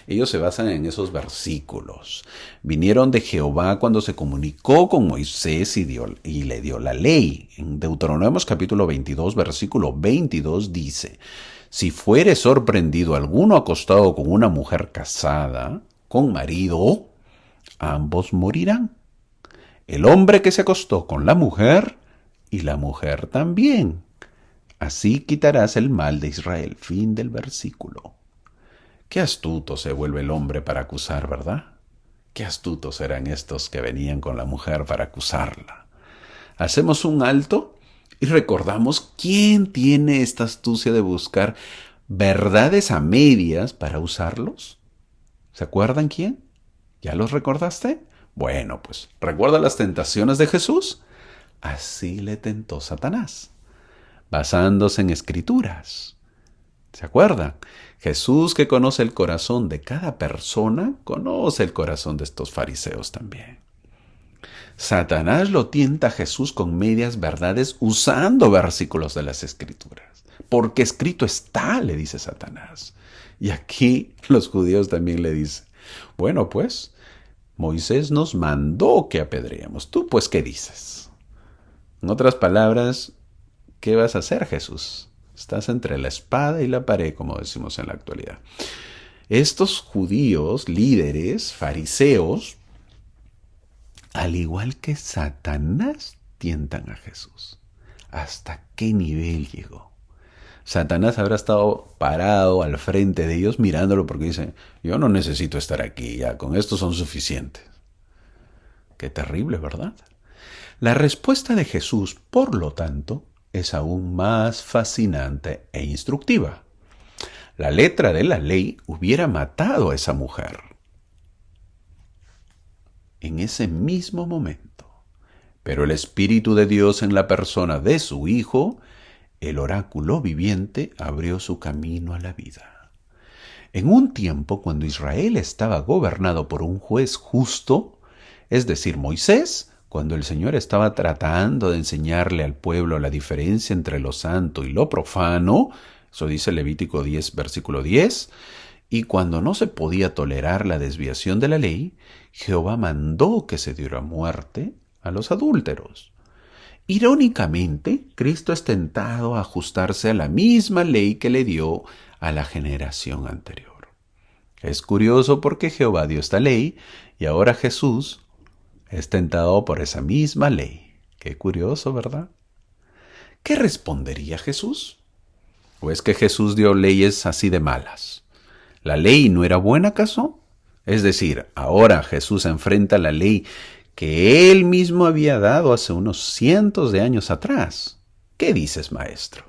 Ellos se basan en esos versículos. Vinieron de Jehová cuando se comunicó con Moisés y le dio la ley. En Deuteronomio capítulo 22, versículo 22 dice: si fuere sorprendido alguno acostado con una mujer casada, con marido, ambos morirán. El hombre que se acostó con la mujer y la mujer también. Así quitarás el mal de Israel. Fin del versículo. Qué astuto se vuelve el hombre para acusar, ¿verdad? Qué astutos eran estos que venían con la mujer para acusarla. Hacemos un alto y recordamos quién tiene esta astucia de buscar verdades a medias para usarlos. ¿Se acuerdan quién? ¿Ya los recordaste? Bueno, pues, ¿recuerda las tentaciones de Jesús? Así le tentó Satanás, basándose en escrituras. ¿Se acuerdan? Jesús, que conoce el corazón de cada persona, conoce el corazón de estos fariseos también. Satanás lo tienta a Jesús con medias verdades usando versículos de las escrituras. Porque escrito está, le dice Satanás. Y aquí los judíos también le dicen: bueno, pues, Moisés nos mandó que apedreemos. ¿Tú, pues, qué dices? En otras palabras, ¿qué vas a hacer, Jesús? Estás entre la espada y la pared, como decimos en la actualidad. Estos judíos, líderes, fariseos, al igual que Satanás, tientan a Jesús. ¿Hasta qué nivel llegó? Satanás habrá estado parado al frente de ellos mirándolo porque dice: yo no necesito estar aquí, ya con esto son suficientes. Qué terrible, ¿verdad? La respuesta de Jesús, por lo tanto, es aún más fascinante e instructiva. La letra de la ley hubiera matado a esa mujer en ese mismo momento, pero el Espíritu de Dios en la persona de su Hijo, el oráculo viviente, abrió su camino a la vida. En un tiempo cuando Israel estaba gobernado por un juez justo, es decir, Moisés, cuando el Señor estaba tratando de enseñarle al pueblo la diferencia entre lo santo y lo profano, eso dice Levítico 10, versículo 10, y cuando no se podía tolerar la desviación de la ley, Jehová mandó que se diera muerte a los adúlteros. Irónicamente, Cristo es tentado a ajustarse a la misma ley que le dio a la generación anterior. Es curioso porque Jehová dio esta ley y ahora Jesús es tentado por esa misma ley. Qué curioso, ¿verdad? ¿Qué respondería Jesús? ¿O es que Jesús dio leyes así de malas? ¿La ley no era buena acaso? Es decir, ahora Jesús enfrenta la ley que él mismo había dado hace unos cientos de años atrás. ¿Qué dices, maestro?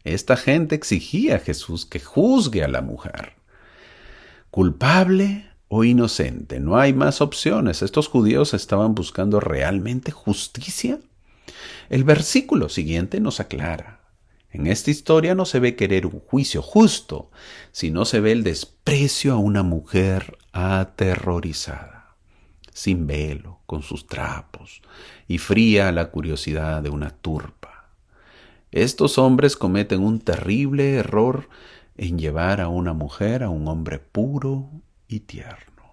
Esta gente exigía a Jesús que juzgue a la mujer. ¿Culpable o inocente? No hay más opciones. ¿Estos judíos estaban buscando realmente justicia? El versículo siguiente nos aclara. En esta historia no se ve querer un juicio justo, sino se ve el desprecio a una mujer aterrorizada, sin velo, con sus trapos, y fría a la curiosidad de una turba. Estos hombres cometen un terrible error en llevar a una mujer a un hombre puro y tierno.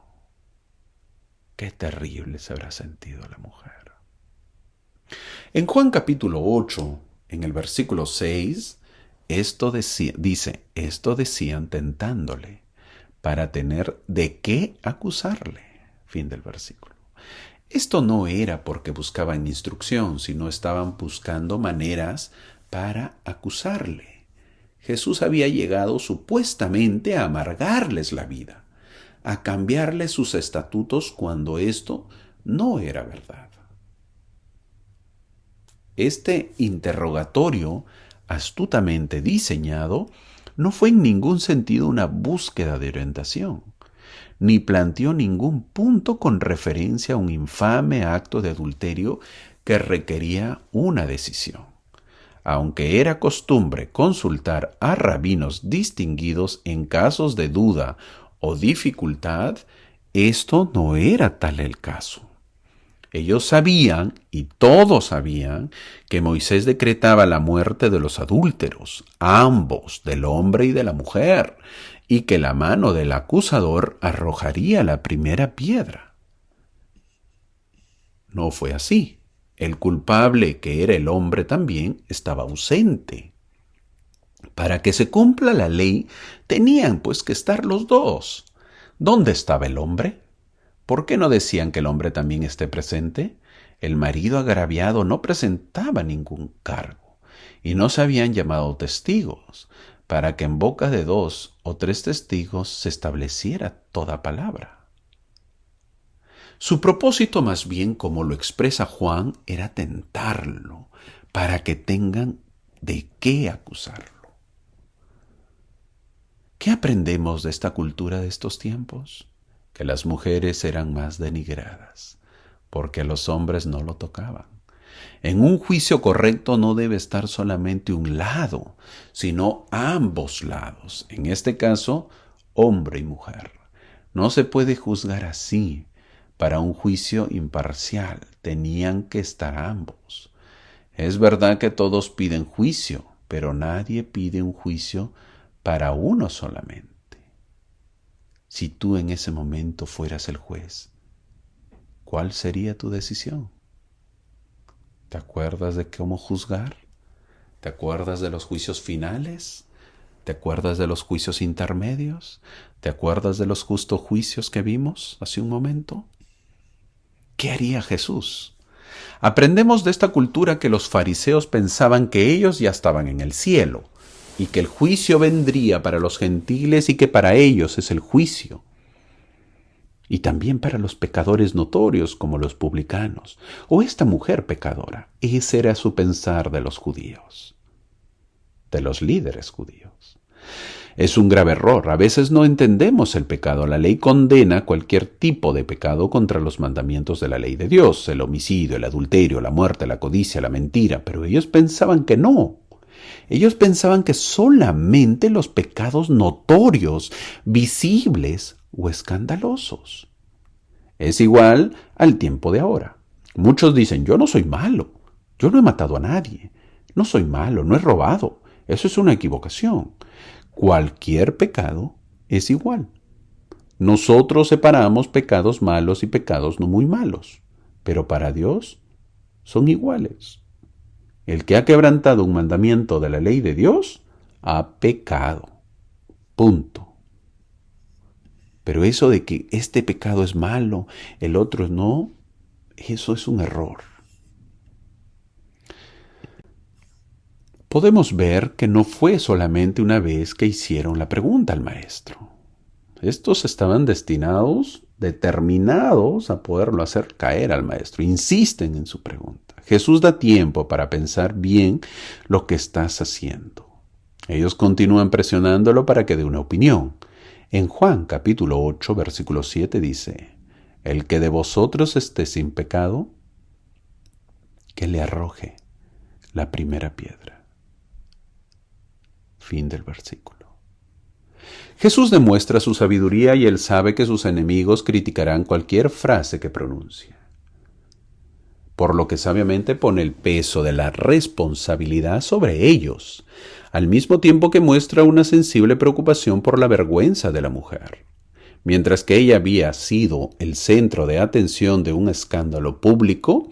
Qué terrible se habrá sentido la mujer. En Juan capítulo 8, en el versículo 6, esto decían tentándole, para tener de qué acusarle. Fin del versículo. Esto no era porque buscaban instrucción, sino estaban buscando maneras para acusarle. Jesús había llegado supuestamente a amargarles la vida, a cambiarles sus estatutos cuando esto no era verdad. Este interrogatorio, astutamente diseñado, no fue en ningún sentido una búsqueda de orientación, ni planteó ningún punto con referencia a un infame acto de adulterio que requería una decisión. Aunque era costumbre consultar a rabinos distinguidos en casos de duda o dificultad, esto no era tal el caso. Ellos sabían, y todos sabían, que Moisés decretaba la muerte de los adúlteros, ambos, del hombre y de la mujer, y que la mano del acusador arrojaría la primera piedra. No fue así. El culpable, que era el hombre también, estaba ausente. Para que se cumpla la ley, tenían pues que estar los dos. ¿Dónde estaba el hombre? ¿Por qué no decían que el hombre también esté presente? El marido agraviado no presentaba ningún cargo, y no se habían llamado testigos, para que en boca de 2 o 3 testigos se estableciera toda palabra. Su propósito, más bien, como lo expresa Juan, era tentarlo, para que tengan de qué acusarlo. ¿Qué aprendemos de esta cultura de estos tiempos? Que las mujeres eran más denigradas, porque a los hombres no lo tocaban. En un juicio correcto no debe estar solamente un lado, sino ambos lados. En este caso, hombre y mujer. No se puede juzgar así. Para un juicio imparcial tenían que estar ambos. Es verdad que todos piden juicio, pero nadie pide un juicio para uno solamente. Si tú en ese momento fueras el juez, ¿cuál sería tu decisión? ¿Te acuerdas de cómo juzgar? ¿Te acuerdas de los juicios finales? ¿Te acuerdas de los juicios intermedios? ¿Te acuerdas de los justos juicios que vimos hace un momento? ¿Qué haría Jesús? Aprendemos de esta cultura que los fariseos pensaban que ellos ya estaban en el cielo y que el juicio vendría para los gentiles y que para ellos es el juicio. Y también para los pecadores notorios como los publicanos o esta mujer pecadora. Ese era su pensar de los judíos, de los líderes judíos. Es un grave error. A veces no entendemos el pecado. La ley condena cualquier tipo de pecado contra los mandamientos de la ley de Dios, el homicidio, el adulterio, la muerte, la codicia, la mentira, pero ellos pensaban que no. Ellos pensaban que solamente los pecados notorios, visibles o escandalosos. Es igual al tiempo de ahora. Muchos dicen, yo no soy malo, yo no he matado a nadie, no soy malo, no he robado. Eso es una equivocación. Cualquier pecado es igual. Nosotros separamos pecados malos y pecados no muy malos, pero para Dios son iguales. El que ha quebrantado un mandamiento de la ley de Dios ha pecado. Punto. Pero eso de que este pecado es malo, el otro no, eso es un error. Podemos ver que no fue solamente una vez que hicieron la pregunta al maestro. Estos estaban determinados a poderlo hacer caer al maestro. Insisten en su pregunta. Jesús da tiempo para pensar bien lo que estás haciendo. Ellos continúan presionándolo para que dé una opinión. En Juan capítulo 8, versículo 7 dice, el que de vosotros esté sin pecado, que le arroje la primera piedra. Fin del versículo. Jesús demuestra su sabiduría y él sabe que sus enemigos criticarán cualquier frase que pronuncie. Por lo que sabiamente pone el peso de la responsabilidad sobre ellos, al mismo tiempo que muestra una sensible preocupación por la vergüenza de la mujer. Mientras que ella había sido el centro de atención de un escándalo público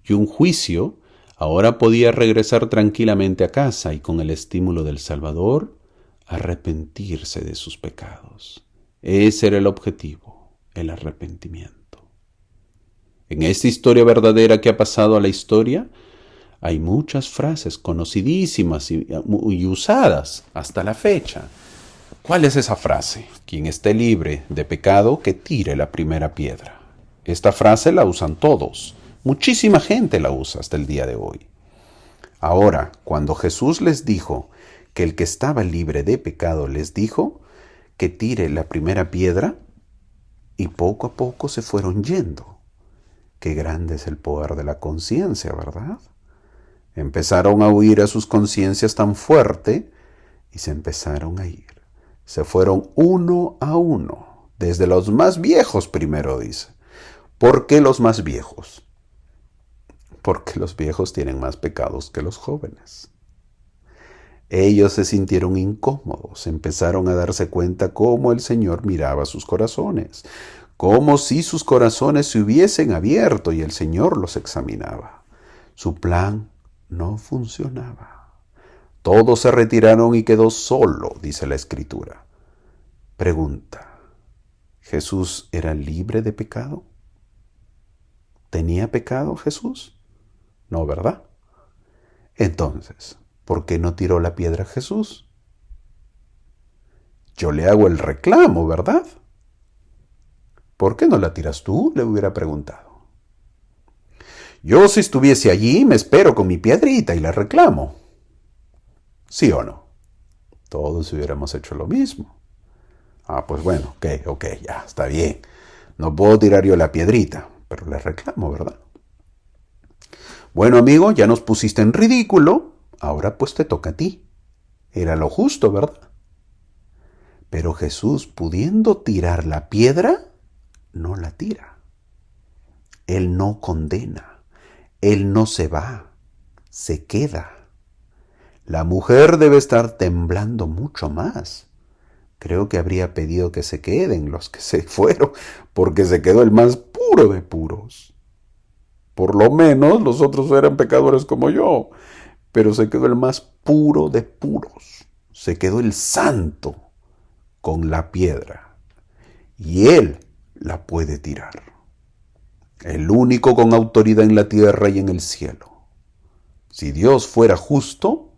y un juicio, ahora podía regresar tranquilamente a casa y con el estímulo del Salvador, arrepentirse de sus pecados. Ese era el objetivo, el arrepentimiento. En esta historia verdadera que ha pasado a la historia, hay muchas frases conocidísimas y usadas hasta la fecha. ¿Cuál es esa frase? Quien esté libre de pecado, que tire la primera piedra. Esta frase la usan todos. Muchísima gente la usa hasta el día de hoy. Ahora, cuando Jesús les dijo que el que estaba libre de pecado les dijo que tire la primera piedra, y poco a poco se fueron yendo. Qué grande es el poder de la conciencia, ¿verdad? Empezaron a huir a sus conciencias tan fuerte y se empezaron a ir. Se fueron uno a uno, desde los más viejos primero dice. ¿Por qué los más viejos? Porque los viejos tienen más pecados que los jóvenes. Ellos se sintieron incómodos, empezaron a darse cuenta cómo el Señor miraba sus corazones, como si sus corazones se hubiesen abierto y el Señor los examinaba. Su plan no funcionaba. Todos se retiraron y quedó solo, dice la Escritura. Pregunta, ¿Jesús era libre de pecado? ¿Tenía pecado Jesús? No, ¿verdad? Entonces, ¿por qué no tiró la piedra Jesús? Yo le hago el reclamo, ¿verdad? ¿Por qué no la tiras tú?, le hubiera preguntado. Yo, si estuviese allí, me espero con mi piedrita y la reclamo. ¿Sí o no? Todos hubiéramos hecho lo mismo. Pues bueno, ok, ya, está bien. No puedo tirar yo la piedrita, pero le reclamo, ¿verdad? Bueno, amigo, ya nos pusiste en ridículo. Ahora pues te toca a ti. Era lo justo, ¿verdad? Pero Jesús, pudiendo tirar la piedra, no la tira. Él no condena. Él no se va. Se queda. La mujer debe estar temblando mucho más. Creo que habría pedido que se queden los que se fueron, porque se quedó el más puro de puros. Por lo menos los otros eran pecadores como yo, pero se quedó el más puro de puros. Se quedó el santo con la piedra. Y él la puede tirar. El único con autoridad en la tierra y en el cielo. Si Dios fuera justo,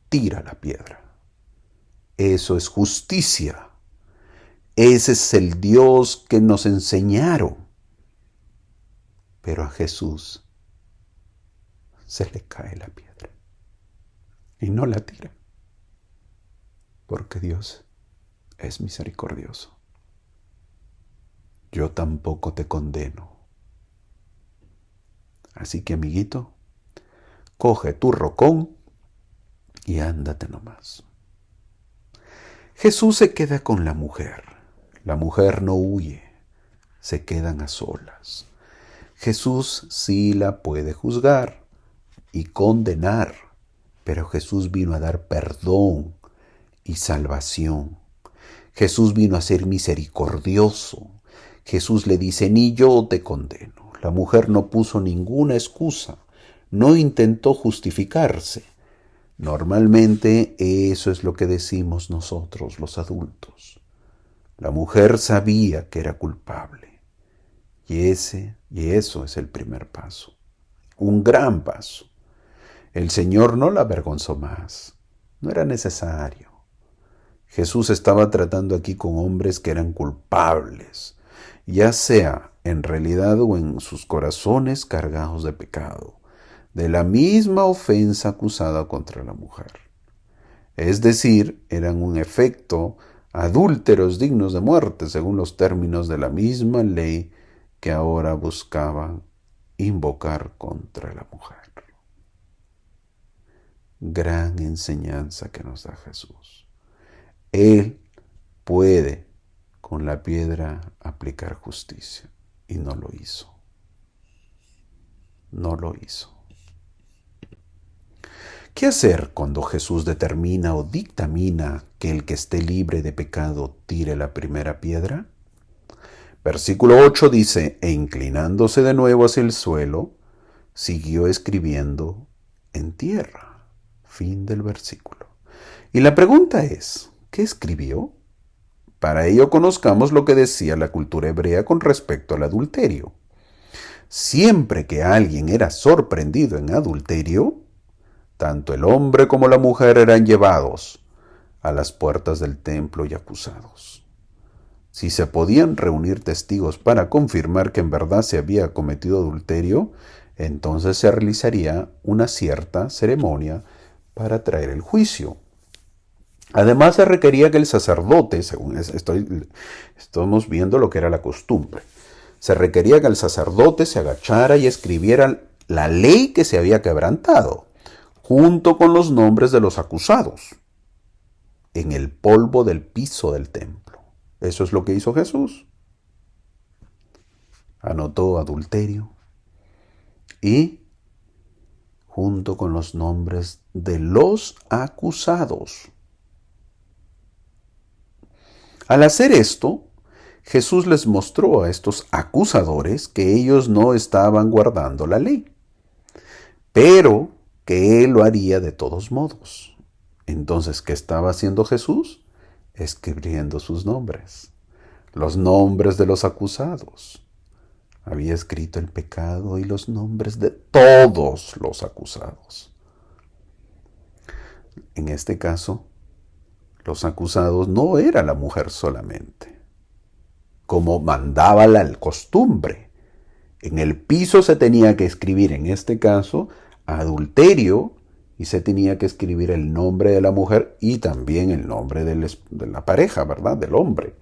tira la piedra. Eso es justicia. Ese es el Dios que nos enseñaron. Pero a Jesús se le cae la piedra y no la tira, porque Dios es misericordioso. Yo tampoco te condeno. Así que, amiguito, coge tu rocón y ándate nomás. Jesús se queda con la mujer. La mujer no huye, se quedan a solas. Jesús sí la puede juzgar y condenar, pero Jesús vino a dar perdón y salvación. Jesús vino a ser misericordioso. Jesús le dice, ni yo te condeno. La mujer no puso ninguna excusa, no intentó justificarse. Normalmente eso es lo que decimos nosotros, los adultos. La mujer sabía que era culpable. Y eso es el primer paso. Un gran paso. El Señor no la avergonzó más. No era necesario. Jesús estaba tratando aquí con hombres que eran culpables, ya sea en realidad o en sus corazones cargados de pecado, de la misma ofensa acusada contra la mujer. Es decir, eran un efecto adúlteros dignos de muerte, según los términos de la misma ley que ahora buscaban invocar contra la mujer. Gran enseñanza que nos da Jesús. Él puede con la piedra aplicar justicia y no lo hizo. No lo hizo. ¿Qué hacer cuando Jesús determina o dictamina que el que esté libre de pecado tire la primera piedra? Versículo 8 dice, e inclinándose de nuevo hacia el suelo, siguió escribiendo en tierra. Fin del versículo. Y la pregunta es, ¿qué escribió? Para ello conozcamos lo que decía la cultura hebrea con respecto al adulterio. Siempre que alguien era sorprendido en adulterio, tanto el hombre como la mujer eran llevados a las puertas del templo y acusados. Si se podían reunir testigos para confirmar que en verdad se había cometido adulterio, entonces se realizaría una cierta ceremonia para traer el juicio. Además, se requería que el sacerdote, según estamos viendo lo que era la costumbre, se requería que el sacerdote se agachara y escribiera la ley que se había quebrantado, junto con los nombres de los acusados, en el polvo del piso del templo. Eso es lo que hizo Jesús. Anotó adulterio y junto con los nombres de los acusados. Al hacer esto, Jesús les mostró a estos acusadores que ellos no estaban guardando la ley, pero que Él lo haría de todos modos. Entonces, ¿qué estaba haciendo Jesús? Escribiendo sus nombres, los nombres de los acusados. Había escrito el pecado y los nombres de todos los acusados. En este caso, los acusados no era la mujer solamente, como mandaba la costumbre. En el piso se tenía que escribir, en este caso, adulterio, y se tenía que escribir el nombre de la mujer y también el nombre de la pareja, ¿verdad? Del hombre.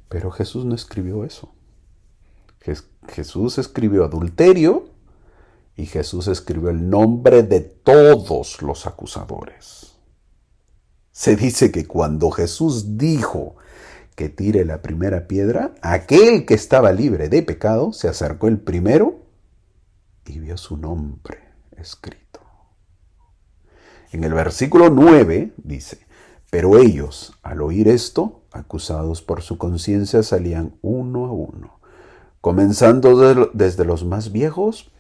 Pero Jesús no escribió eso. Jesús escribió adulterio y Jesús escribió el nombre de todos los acusadores. Se dice que cuando Jesús dijo que tire la primera piedra, aquel que estaba libre de pecado se acercó el primero y vio su nombre escrito. En el versículo 9 dice, pero ellos, al oír esto, acusados por su conciencia, salían uno a uno, comenzando desde los más viejos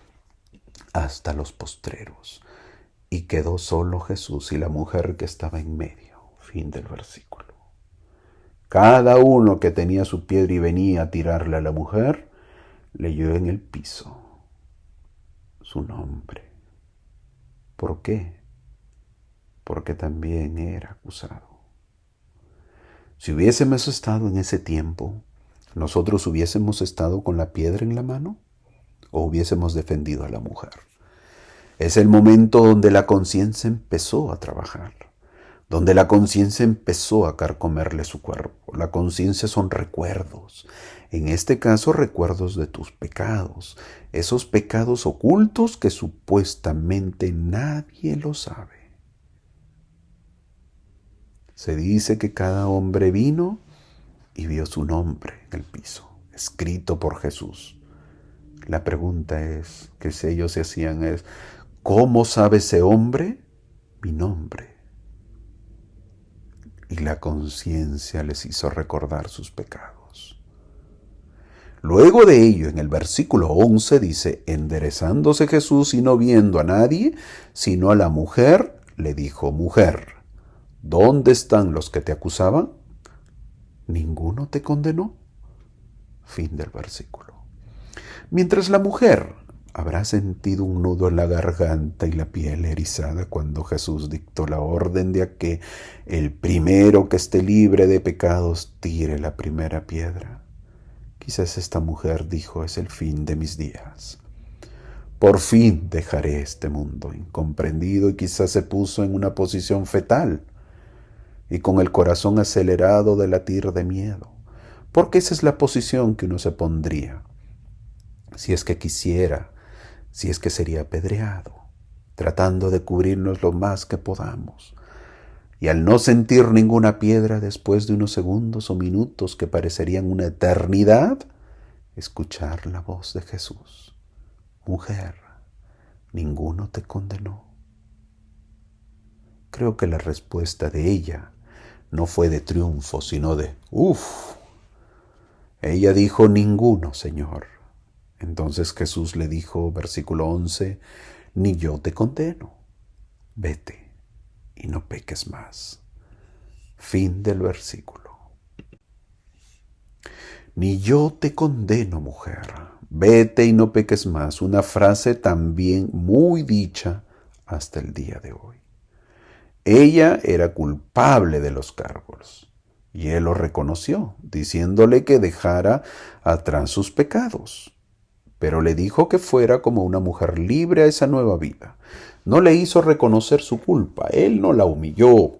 hasta los postreros. Y quedó solo Jesús y la mujer que estaba en medio. Fin del versículo. Cada uno que tenía su piedra y venía a tirarle a la mujer, leyó en el piso su nombre. ¿Por qué? Porque también era acusado. Si hubiésemos estado en ese tiempo, ¿nosotros hubiésemos estado con la piedra en la mano o hubiésemos defendido a la mujer? Es el momento donde la conciencia empezó a trabajar, donde la conciencia empezó a carcomerle su cuerpo. La conciencia son recuerdos, en este caso recuerdos de tus pecados, esos pecados ocultos que supuestamente nadie lo sabe. Se dice que cada hombre vino y vio su nombre en el piso, escrito por Jesús. La pregunta que si ellos se hacían es, ¿cómo sabe ese hombre mi nombre? Y la conciencia les hizo recordar sus pecados. Luego de ello, en el versículo 11 dice, enderezándose Jesús y no viendo a nadie, sino a la mujer, le dijo, mujer, ¿dónde están los que te acusaban? ¿Ninguno te condenó? Fin del versículo. Mientras la mujer habrá sentido un nudo en la garganta y la piel erizada cuando Jesús dictó la orden de que el primero que esté libre de pecados tire la primera piedra. Quizás esta mujer dijo, es el fin de mis días. Por fin dejaré este mundo incomprendido, y quizás se puso en una posición fetal y con el corazón acelerado de latir de miedo, porque esa es la posición que uno se pondría si es que quisiera, si es que sería apedreado, tratando de cubrirnos lo más que podamos. Y al no sentir ninguna piedra después de unos segundos o minutos que parecerían una eternidad, escuchar la voz de Jesús. Mujer, ninguno te condenó. Creo que la respuesta de ella no fue de triunfo, sino de ¡uf! Ella dijo, ninguno, Señor. Entonces Jesús le dijo, versículo 11, ni yo te condeno. Vete y no peques más. Fin del versículo. Ni yo te condeno, mujer. Vete y no peques más. Una frase también muy dicha hasta el día de hoy. Ella era culpable de los cargos y él lo reconoció, diciéndole que dejara atrás sus pecados. Pero le dijo que fuera como una mujer libre a esa nueva vida. No le hizo reconocer su culpa, él no la humilló.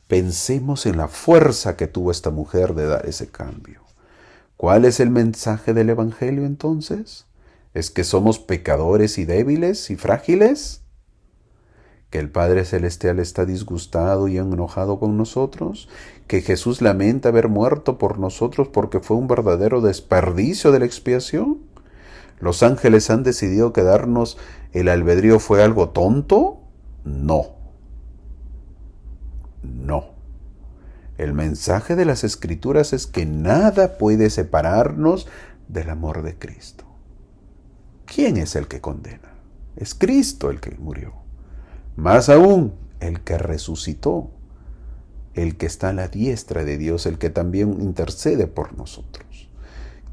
Pensemos en la fuerza que tuvo esta mujer de dar ese cambio. ¿Cuál es el mensaje del Evangelio entonces? ¿Es que somos pecadores y débiles y frágiles? ¿Que el Padre Celestial está disgustado y enojado con nosotros? ¿Que Jesús lamenta haber muerto por nosotros porque fue un verdadero desperdicio de la expiación? ¿Los ángeles han decidido que darnos el albedrío fue algo tonto? No. No. El mensaje de las Escrituras es que nada puede separarnos del amor de Cristo. ¿Quién es el que condena? Es Cristo el que murió. Más aún, el que resucitó, el que está a la diestra de Dios, el que también intercede por nosotros.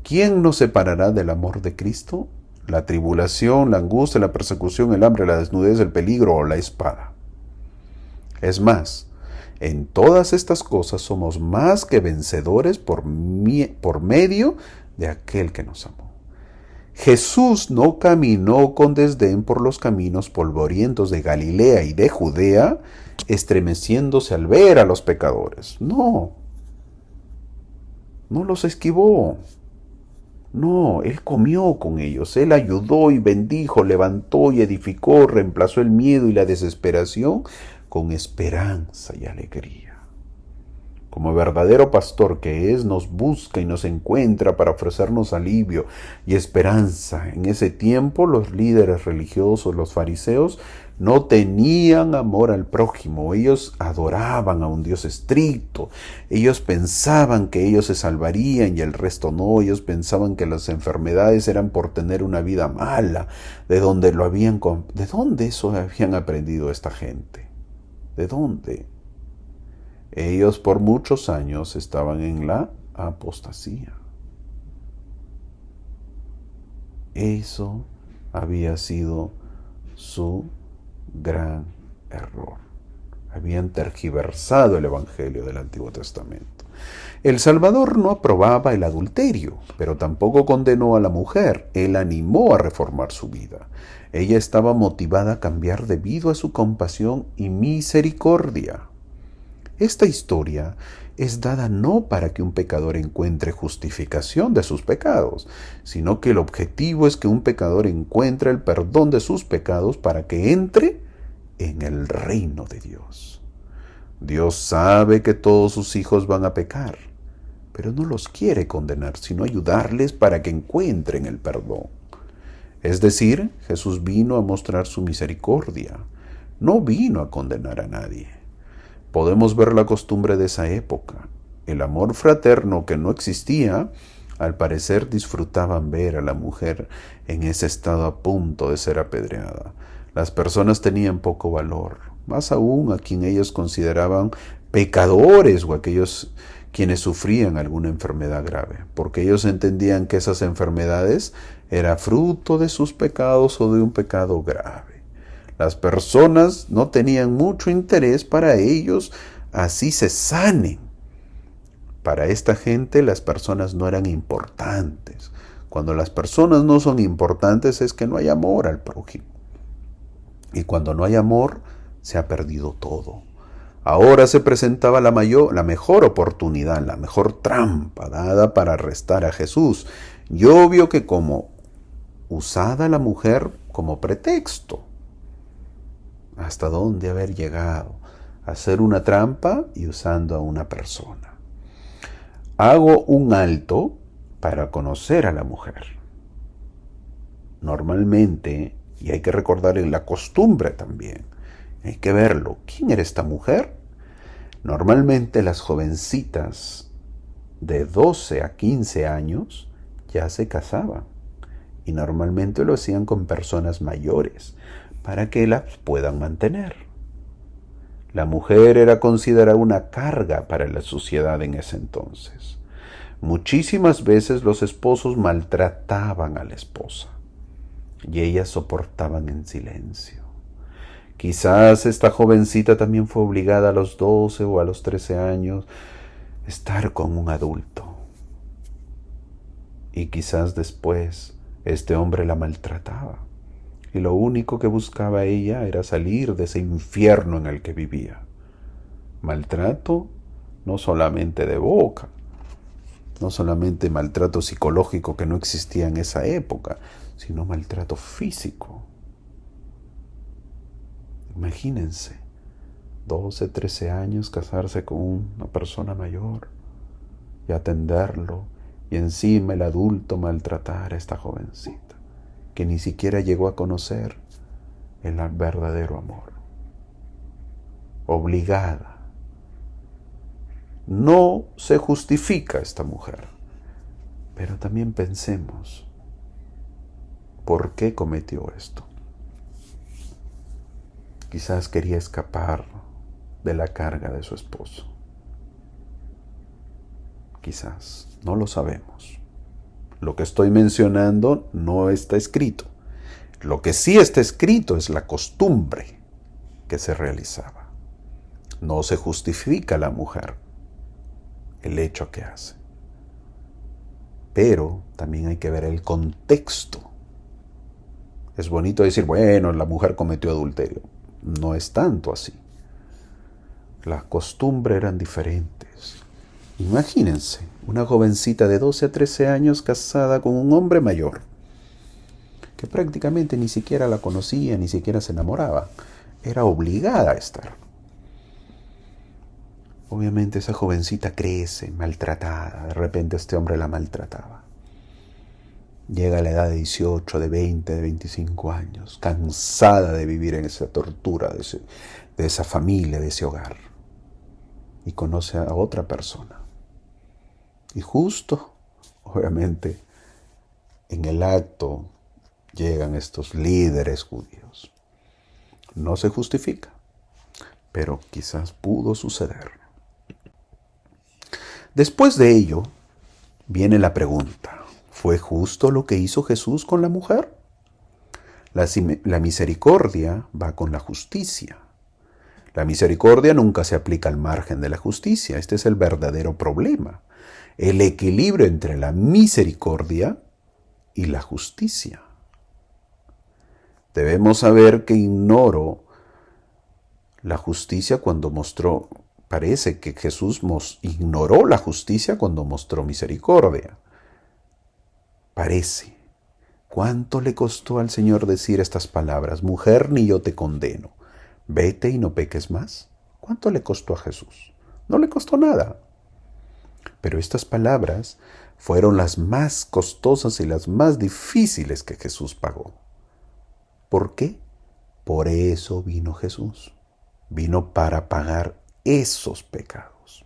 ¿Quién nos separará del amor de Cristo? La tribulación, la angustia, la persecución, el hambre, la desnudez, el peligro o la espada. Es más, en todas estas cosas somos más que vencedores por medio de aquel que nos amó. Jesús no caminó con desdén por los caminos polvorientos de Galilea y de Judea, estremeciéndose al ver a los pecadores. No los esquivó. No, Él comió con ellos, Él ayudó y bendijo, levantó y edificó, reemplazó el miedo y la desesperación con esperanza y alegría. Como verdadero pastor que es, nos busca y nos encuentra para ofrecernos alivio y esperanza. En ese tiempo los líderes religiosos, los fariseos, no tenían amor al prójimo. Ellos adoraban a un Dios estricto. Ellos pensaban que ellos se salvarían y el resto no. Ellos pensaban que las enfermedades eran por tener una vida mala. ¿De dónde eso habían aprendido esta gente? ¿De dónde? Ellos por muchos años estaban en la apostasía. Eso había sido su gran error. Habían tergiversado el Evangelio del Antiguo Testamento. El Salvador no aprobaba el adulterio, pero tampoco condenó a la mujer. Él animó a reformar su vida. Ella estaba motivada a cambiar debido a su compasión y misericordia. Esta historia es dada no para que un pecador encuentre justificación de sus pecados, sino que el objetivo es que un pecador encuentre el perdón de sus pecados para que entre en el reino de Dios. Dios sabe que todos sus hijos van a pecar, pero no los quiere condenar, sino ayudarles para que encuentren el perdón. Es decir, Jesús vino a mostrar su misericordia, no vino a condenar a nadie. Podemos ver la costumbre de esa época. El amor fraterno que no existía, al parecer disfrutaban ver a la mujer en ese estado a punto de ser apedreada. Las personas tenían poco valor, más aún a quien ellos consideraban pecadores o aquellos quienes sufrían alguna enfermedad grave, porque ellos entendían que esas enfermedades eran fruto de sus pecados o de un pecado grave. Las personas no tenían mucho interés para ellos, así se sanen. Para esta gente las personas no eran importantes. Cuando las personas no son importantes es que no hay amor al prójimo. Y cuando no hay amor, se ha perdido todo. Ahora se presentaba la mejor oportunidad, la mejor trampa dada para arrestar a Jesús. Y obvio que como usada la mujer como pretexto. ¿Hasta dónde haber llegado? A hacer una trampa y usando a una persona. Hago un alto para conocer a la mujer. Normalmente, y hay que recordar en la costumbre también, hay que verlo. ¿Quién era esta mujer? Normalmente las jovencitas de 12 a 15 años ya se casaban. Y normalmente lo hacían con personas mayores para que las puedan mantener. La mujer era considerada una carga para la sociedad en ese entonces. Muchísimas veces los esposos maltrataban a la esposa y ellas soportaban en silencio. Quizás esta jovencita también fue obligada a los 12 o a los 13 años a estar con un adulto. Y quizás después este hombre la maltrataba. Y lo único que buscaba ella era salir de ese infierno en el que vivía. Maltrato no solamente de boca, no solamente maltrato psicológico que no existía en esa época, sino maltrato físico. Imagínense, 12, 13 años casarse con una persona mayor y atenderlo, y encima el adulto maltratar a esta jovencita, que ni siquiera llegó a conocer el verdadero amor. Obligada. No se justifica esta mujer, pero también pensemos, ¿por qué cometió esto? Quizás quería escapar de la carga de su esposo. Quizás, no lo sabemos. Lo que estoy mencionando no está escrito. Lo que sí está escrito es la costumbre que se realizaba. No se justifica a la mujer el hecho que hace. Pero también hay que ver el contexto. Es bonito decir, bueno, la mujer cometió adulterio. No es tanto así. Las costumbres eran diferentes. Imagínense, una jovencita de 12 a 13 años casada con un hombre mayor, que prácticamente ni siquiera la conocía, ni siquiera se enamoraba. Era obligada a estar. Obviamente esa jovencita crece, maltratada. De repente este hombre la maltrataba. Llega a la edad de 18, de 20, de 25 años, cansada de vivir en esa tortura, de esa familia, de ese hogar. Y conoce a otra persona. Y justo, obviamente, en el acto llegan estos líderes judíos. No se justifica, pero quizás pudo suceder. Después de ello, viene la pregunta. ¿Fue justo lo que hizo Jesús con la mujer? La misericordia va con la justicia. La misericordia nunca se aplica al margen de la justicia. Este es el verdadero problema. El equilibrio entre la misericordia y la justicia. Debemos saber que ignoró la justicia cuando mostró, parece que Jesús ignoró la justicia cuando mostró misericordia. Parece. ¿Cuánto le costó al Señor decir estas palabras? Mujer, ni yo te condeno. Vete y no peques más. ¿Cuánto le costó a Jesús? No le costó nada. Pero estas palabras fueron las más costosas y las más difíciles que Jesús pagó. ¿Por qué? Por eso vino Jesús. Vino para pagar esos pecados.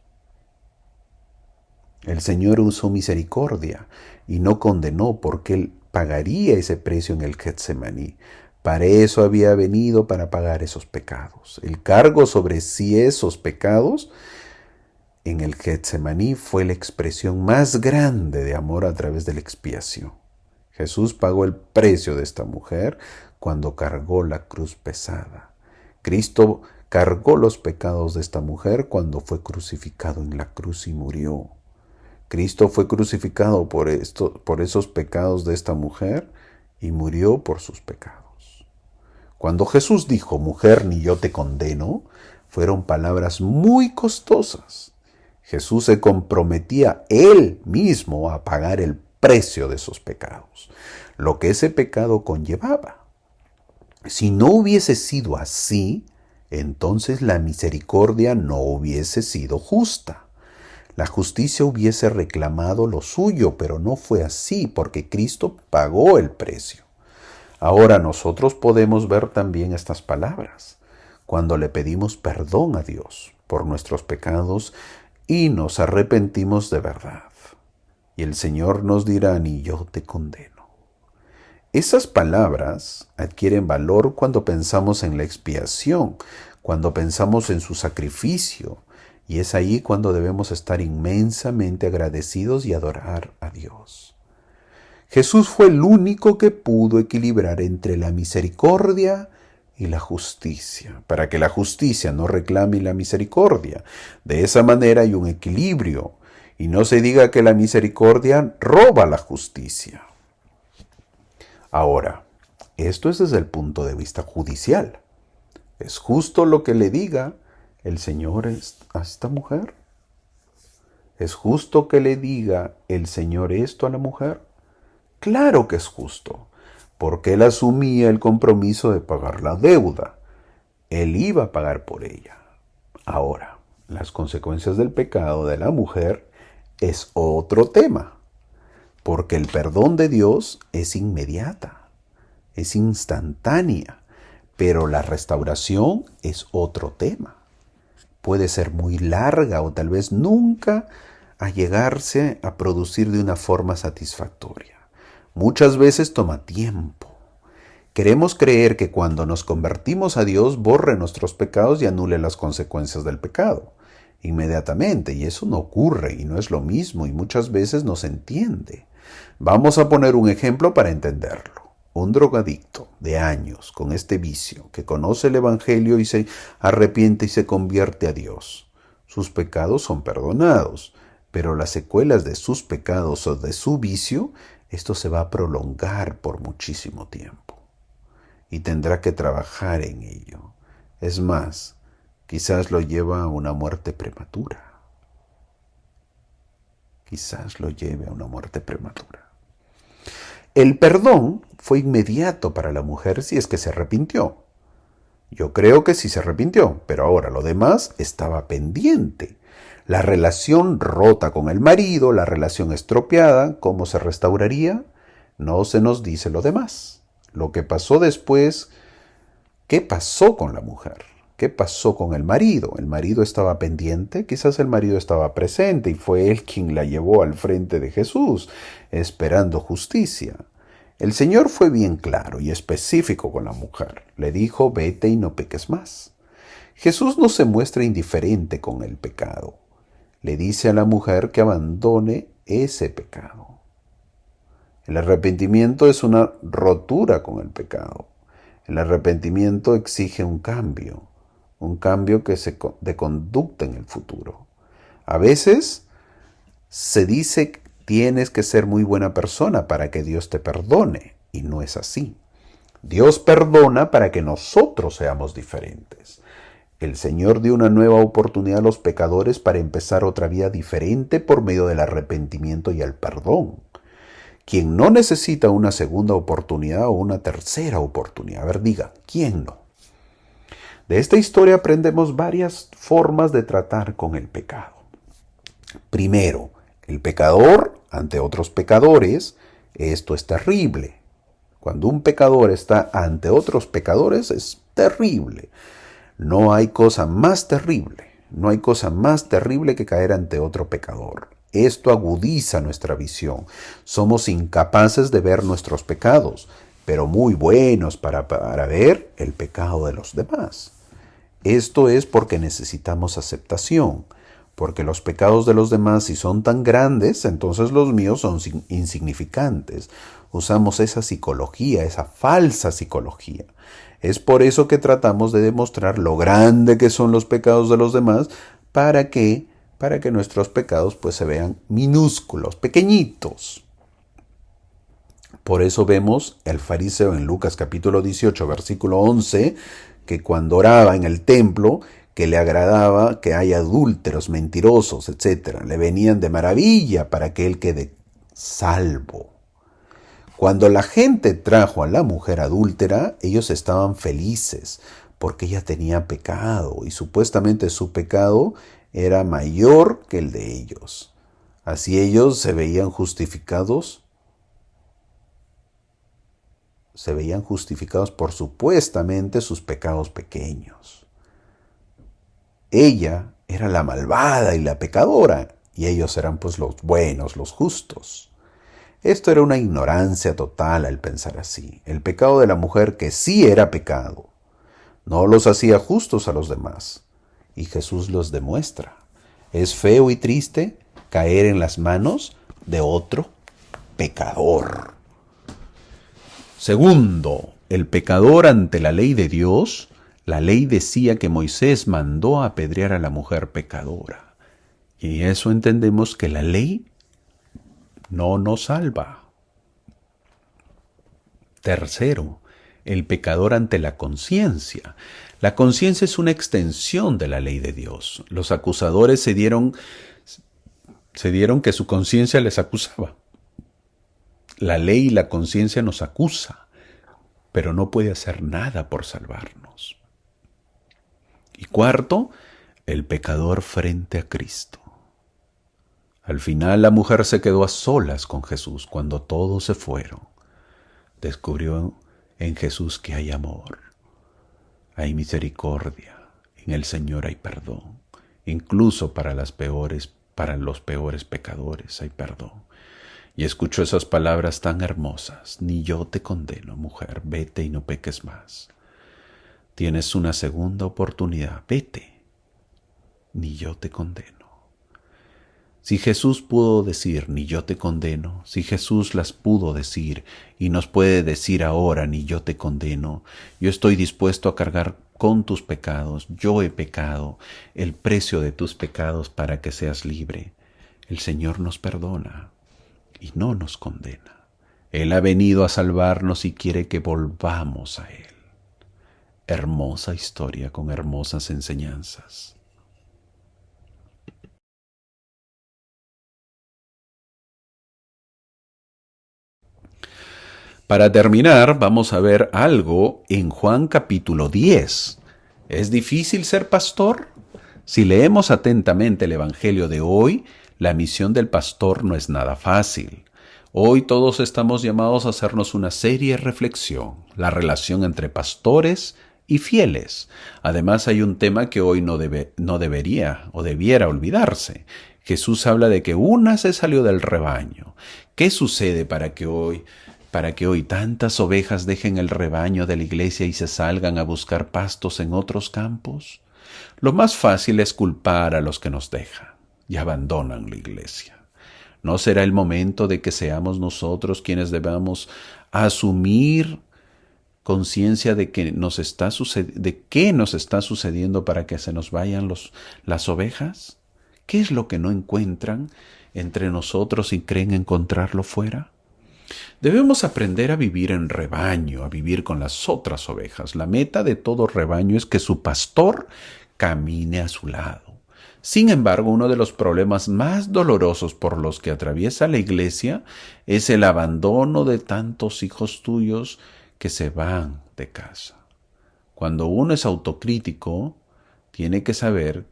El Señor usó misericordia y no condenó, porque Él pagaría ese precio en el Getsemaní. Para eso había venido, para pagar esos pecados. El cargo sobre sí esos pecados en el Getsemaní fue la expresión más grande de amor a través de la expiación. Jesús pagó el precio de esta mujer cuando cargó la cruz pesada. Cristo cargó los pecados de esta mujer cuando fue crucificado en la cruz y murió. Cristo fue crucificado por esos pecados de esta mujer y murió por sus pecados. Cuando Jesús dijo, mujer, ni yo te condeno, fueron palabras muy costosas. Jesús se comprometía él mismo a pagar el precio de esos pecados, lo que ese pecado conllevaba. Si no hubiese sido así, entonces la misericordia no hubiese sido justa. La justicia hubiese reclamado lo suyo, pero no fue así, porque Cristo pagó el precio. Ahora nosotros podemos ver también estas palabras cuando le pedimos perdón a Dios por nuestros pecados y nos arrepentimos de verdad. Y el Señor nos dirá, ni yo te condeno. Esas palabras adquieren valor cuando pensamos en la expiación, cuando pensamos en su sacrificio, y es ahí cuando debemos estar inmensamente agradecidos y adorar a Dios. Jesús fue el único que pudo equilibrar entre la misericordia y la justicia, para que la justicia no reclame la misericordia. De esa manera hay un equilibrio, y no se diga que la misericordia roba la justicia. Ahora, esto es desde el punto de vista judicial. ¿Es justo lo que le diga el Señor a esta mujer? ¿Es justo que le diga el Señor esto a la mujer? Claro que es justo, porque Él asumía el compromiso de pagar la deuda. Él iba a pagar por ella. Ahora, las consecuencias del pecado de la mujer es otro tema, porque el perdón de Dios es inmediata, es instantánea, pero la restauración es otro tema. Puede ser muy larga o tal vez nunca a llegarse a producir de una forma satisfactoria. Muchas veces toma tiempo. Queremos creer que cuando nos convertimos a Dios borre nuestros pecados y anule las consecuencias del pecado inmediatamente, y eso no ocurre y no es lo mismo y muchas veces no se entiende. Vamos a poner un ejemplo para entenderlo. Un drogadicto de años con este vicio que conoce el Evangelio y se arrepiente y se convierte a Dios. Sus pecados son perdonados, pero las secuelas de sus pecados o de su vicio, esto se va a prolongar por muchísimo tiempo y tendrá que trabajar en ello. Es más, quizás lo lleva a una muerte prematura. Quizás lo lleve a una muerte prematura. El perdón fue inmediato para la mujer si es que se arrepintió. Yo creo que sí se arrepintió, pero ahora lo demás estaba pendiente. La relación rota con el marido, la relación estropeada, ¿cómo se restauraría? No se nos dice lo demás. Lo que pasó después, ¿qué pasó con la mujer? ¿Qué pasó con el marido? ¿El marido estaba pendiente? Quizás el marido estaba presente y fue él quien la llevó al frente de Jesús, esperando justicia. El Señor fue bien claro y específico con la mujer. Le dijo, vete y no peques más. Jesús no se muestra indiferente con el pecado. Le dice a la mujer que abandone ese pecado. El arrepentimiento es una rotura con el pecado. El arrepentimiento exige un cambio de conducta en el futuro. A veces se dice que tienes que ser muy buena persona para que Dios te perdone, y no es así. Dios perdona para que nosotros seamos diferentes. El Señor dio una nueva oportunidad a los pecadores para empezar otra vida diferente por medio del arrepentimiento y el perdón. Quien no necesita una segunda oportunidad o una tercera oportunidad, a ver, diga, ¿quién no? De esta historia aprendemos varias formas de tratar con el pecado. Primero, el pecador ante otros pecadores, esto es terrible. Cuando un pecador está ante otros pecadores es terrible. No hay cosa más terrible. No hay cosa más terrible que caer ante otro pecador. Esto agudiza nuestra visión. Somos incapaces de ver nuestros pecados, pero muy buenos para ver el pecado de los demás. Esto es porque necesitamos aceptación, porque los pecados de los demás, si son tan grandes, entonces los míos son insignificantes. Usamos esa psicología, esa falsa psicología. Es por eso que tratamos de demostrar lo grande que son los pecados de los demás para que nuestros pecados pues se vean minúsculos, pequeñitos. Por eso vemos el fariseo en Lucas capítulo 18, versículo 11, que cuando oraba en el templo, que le agradaba que haya adúlteros, mentirosos, etc. Le venían de maravilla para que él quede salvo. Cuando la gente trajo a la mujer adúltera, ellos estaban felices porque ella tenía pecado y supuestamente su pecado era mayor que el de ellos. Así ellos se veían justificados por supuestamente sus pecados pequeños. Ella era la malvada y la pecadora, y ellos eran pues los buenos, los justos. Esto era una ignorancia total al pensar así. El pecado de la mujer, que sí era pecado, no los hacía justos a los demás, y Jesús los demuestra. Es feo y triste caer en las manos de otro pecador. Segundo, el pecador ante la ley de Dios. La ley decía que Moisés mandó a apedrear a la mujer pecadora. Y eso entendemos que la ley no nos salva. Tercero, el pecador ante la conciencia. La conciencia es una extensión de la ley de Dios. Los acusadores se dieron que su conciencia les acusaba. La ley y la conciencia nos acusa, pero no puede hacer nada por salvarnos. Y cuarto, el pecador frente a Cristo. Al final la mujer se quedó a solas con Jesús cuando todos se fueron. Descubrió en Jesús que hay amor, hay misericordia, en el Señor hay perdón. Incluso para los peores pecadores hay perdón. Y escuchó esas palabras tan hermosas: ni yo te condeno, mujer, vete y no peques más. Tienes una segunda oportunidad, vete, ni yo te condeno. Si Jesús pudo decir, ni yo te condeno, si Jesús las pudo decir y nos puede decir ahora, ni yo te condeno, yo estoy dispuesto a cargar con tus pecados, yo he pecado, el precio de tus pecados para que seas libre. El Señor nos perdona y no nos condena. Él ha venido a salvarnos y quiere que volvamos a Él. Hermosa historia con hermosas enseñanzas. Para terminar, vamos a ver algo en Juan capítulo 10. ¿Es difícil ser pastor? Si leemos atentamente el Evangelio de hoy, la misión del pastor no es nada fácil. Hoy todos estamos llamados a hacernos una seria reflexión, la relación entre pastores y fieles. Además hay un tema que hoy no debería o debiera olvidarse. Jesús habla de que una se salió del rebaño. ¿Qué sucede para que hoy tantas ovejas dejen el rebaño de la iglesia y se salgan a buscar pastos en otros campos? Lo más fácil es culpar a los que nos dejan y abandonan la iglesia. ¿No será el momento de que seamos nosotros quienes debamos asumir conciencia de qué nos está sucediendo para que se nos vayan las ovejas? ¿Qué es lo que no encuentran entre nosotros y creen encontrarlo fuera? Debemos aprender a vivir en rebaño, a vivir con las otras ovejas. La meta de todo rebaño es que su pastor camine a su lado. Sin embargo, uno de los problemas más dolorosos por los que atraviesa la iglesia es el abandono de tantos hijos tuyos que se van de casa. Cuando uno es autocrítico, tiene que saber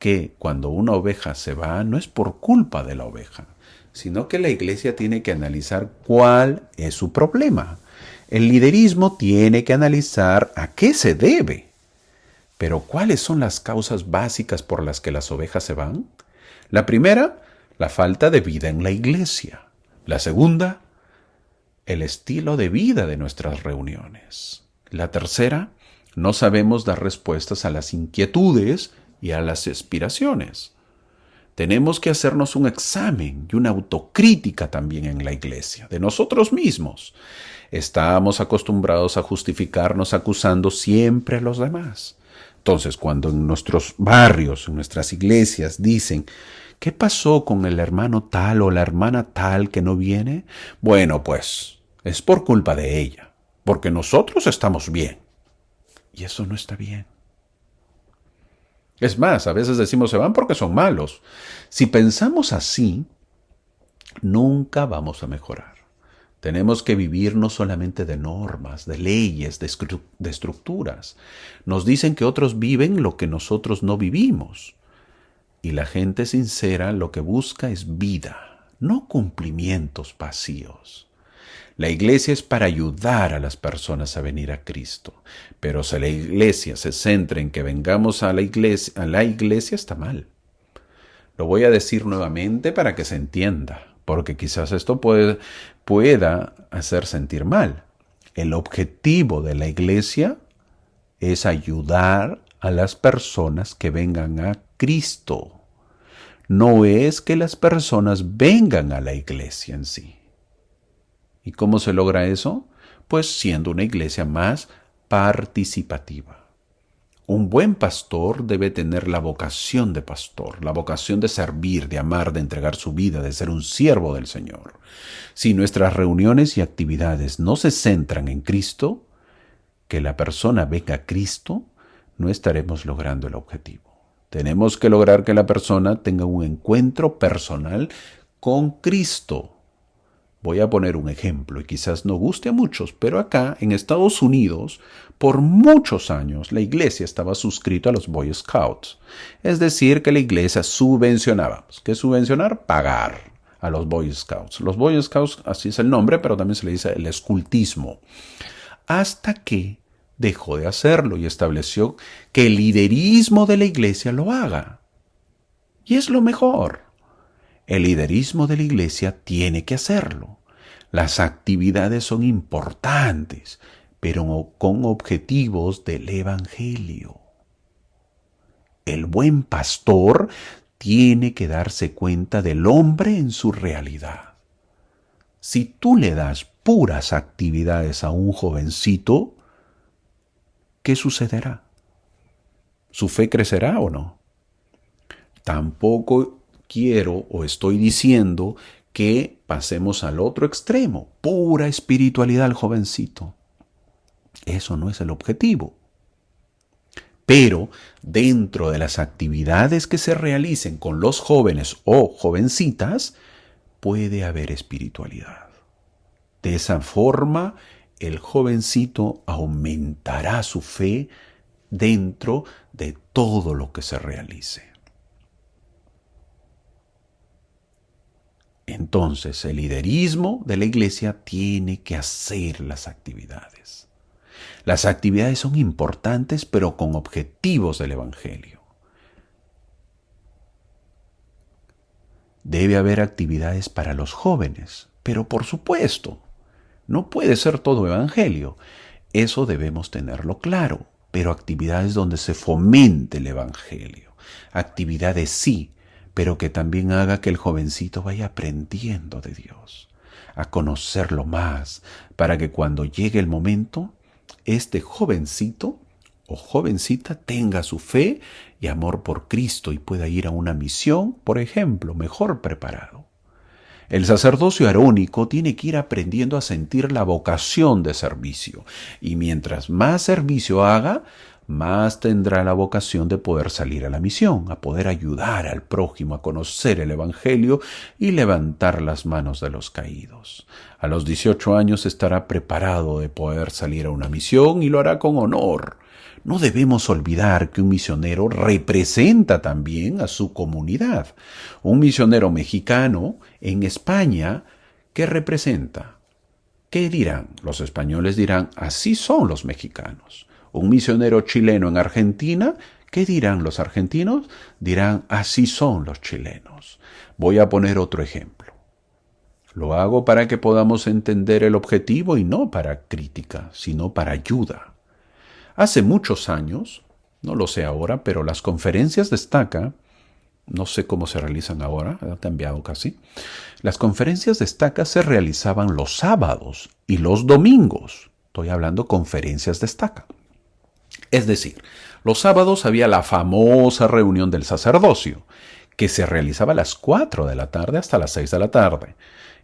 que cuando una oveja se va, no es por culpa de la oveja, sino que la iglesia tiene que analizar cuál es su problema. El liderismo tiene que analizar a qué se debe. Pero ¿cuáles son las causas básicas por las que las ovejas se van? La primera, la falta de vida en la iglesia. La segunda, el estilo de vida de nuestras reuniones. La tercera, no sabemos dar respuestas a las inquietudes y a las aspiraciones. Tenemos que hacernos un examen y una autocrítica también en la iglesia, de nosotros mismos. Estamos acostumbrados a justificarnos acusando siempre a los demás. Entonces, cuando en nuestros barrios, en nuestras iglesias dicen, ¿qué pasó con el hermano tal o la hermana tal que no viene? Bueno, pues, es por culpa de ella, porque nosotros estamos bien. Y eso no está bien. Es más, a veces decimos se van porque son malos. Si pensamos así, nunca vamos a mejorar. Tenemos que vivir no solamente de normas, de leyes, de estructuras. Nos dicen que otros viven lo que nosotros no vivimos. Y la gente sincera lo que busca es vida, no cumplimientos vacíos. La iglesia es para ayudar a las personas a venir a Cristo. Pero si la iglesia se centra en que vengamos a la iglesia está mal. Lo voy a decir nuevamente para que se entienda, porque quizás esto pueda hacer sentir mal. El objetivo de la iglesia es ayudar a las personas que vengan a Cristo. No es que las personas vengan a la iglesia en sí. ¿Y cómo se logra eso? Pues siendo una iglesia más participativa. Un buen pastor debe tener la vocación de pastor, la vocación de servir, de amar, de entregar su vida, de ser un siervo del Señor. Si nuestras reuniones y actividades no se centran en Cristo, que la persona venga a Cristo, no estaremos logrando el objetivo. Tenemos que lograr que la persona tenga un encuentro personal con Cristo. Voy a poner un ejemplo y quizás no guste a muchos, pero acá en Estados Unidos, por muchos años, la iglesia estaba suscrita a los Boy Scouts. Es decir, que la iglesia subvencionaba. ¿Qué subvencionar? Pagar a los Boy Scouts. Los Boy Scouts, así es el nombre, pero también se le dice el escultismo. Hasta que dejó de hacerlo y estableció que el liderismo de la iglesia lo haga. Y es lo mejor. El liderismo de la iglesia tiene que hacerlo. Las actividades son importantes, pero con objetivos del Evangelio. El buen pastor tiene que darse cuenta del hombre en su realidad. Si tú le das puras actividades a un jovencito, ¿qué sucederá? ¿Su fe crecerá o no? Tampoco quiero o estoy diciendo que pasemos al otro extremo, pura espiritualidad al jovencito. Eso no es el objetivo. Pero dentro de las actividades que se realicen con los jóvenes o jovencitas, puede haber espiritualidad. De esa forma, el jovencito aumentará su fe dentro de todo lo que se realice. Entonces, el liderismo de la iglesia tiene que hacer las actividades. Las actividades son importantes, pero con objetivos del Evangelio. Debe haber actividades para los jóvenes, pero por supuesto, no puede ser todo Evangelio. Eso debemos tenerlo claro, pero actividades donde se fomente el Evangelio. Actividades sí, pero que también haga que el jovencito vaya aprendiendo de Dios, a conocerlo más, para que cuando llegue el momento, este jovencito o jovencita tenga su fe y amor por Cristo y pueda ir a una misión, por ejemplo, mejor preparado. El sacerdocio arónico tiene que ir aprendiendo a sentir la vocación de servicio, y mientras más servicio haga, más tendrá la vocación de poder salir a la misión, a poder ayudar al prójimo a conocer el Evangelio y levantar las manos de los caídos. A los 18 años estará preparado de poder salir a una misión y lo hará con honor. No debemos olvidar que un misionero representa también a su comunidad. Un misionero mexicano en España, ¿qué representa? ¿Qué dirán? Los españoles dirán, así son los mexicanos. Un misionero chileno en Argentina, ¿qué dirán los argentinos? Dirán, así son los chilenos. Voy a poner otro ejemplo. Lo hago para que podamos entender el objetivo y no para crítica, sino para ayuda. Hace muchos años, no lo sé ahora, pero las conferencias de Estaca, no sé cómo se realizan ahora, ha cambiado casi. Las conferencias de Estaca se realizaban los sábados y los domingos. Estoy hablando conferencias de Estaca. Es decir, los sábados había la famosa reunión del sacerdocio, que se realizaba a las 4 de la tarde hasta las 6 de la tarde.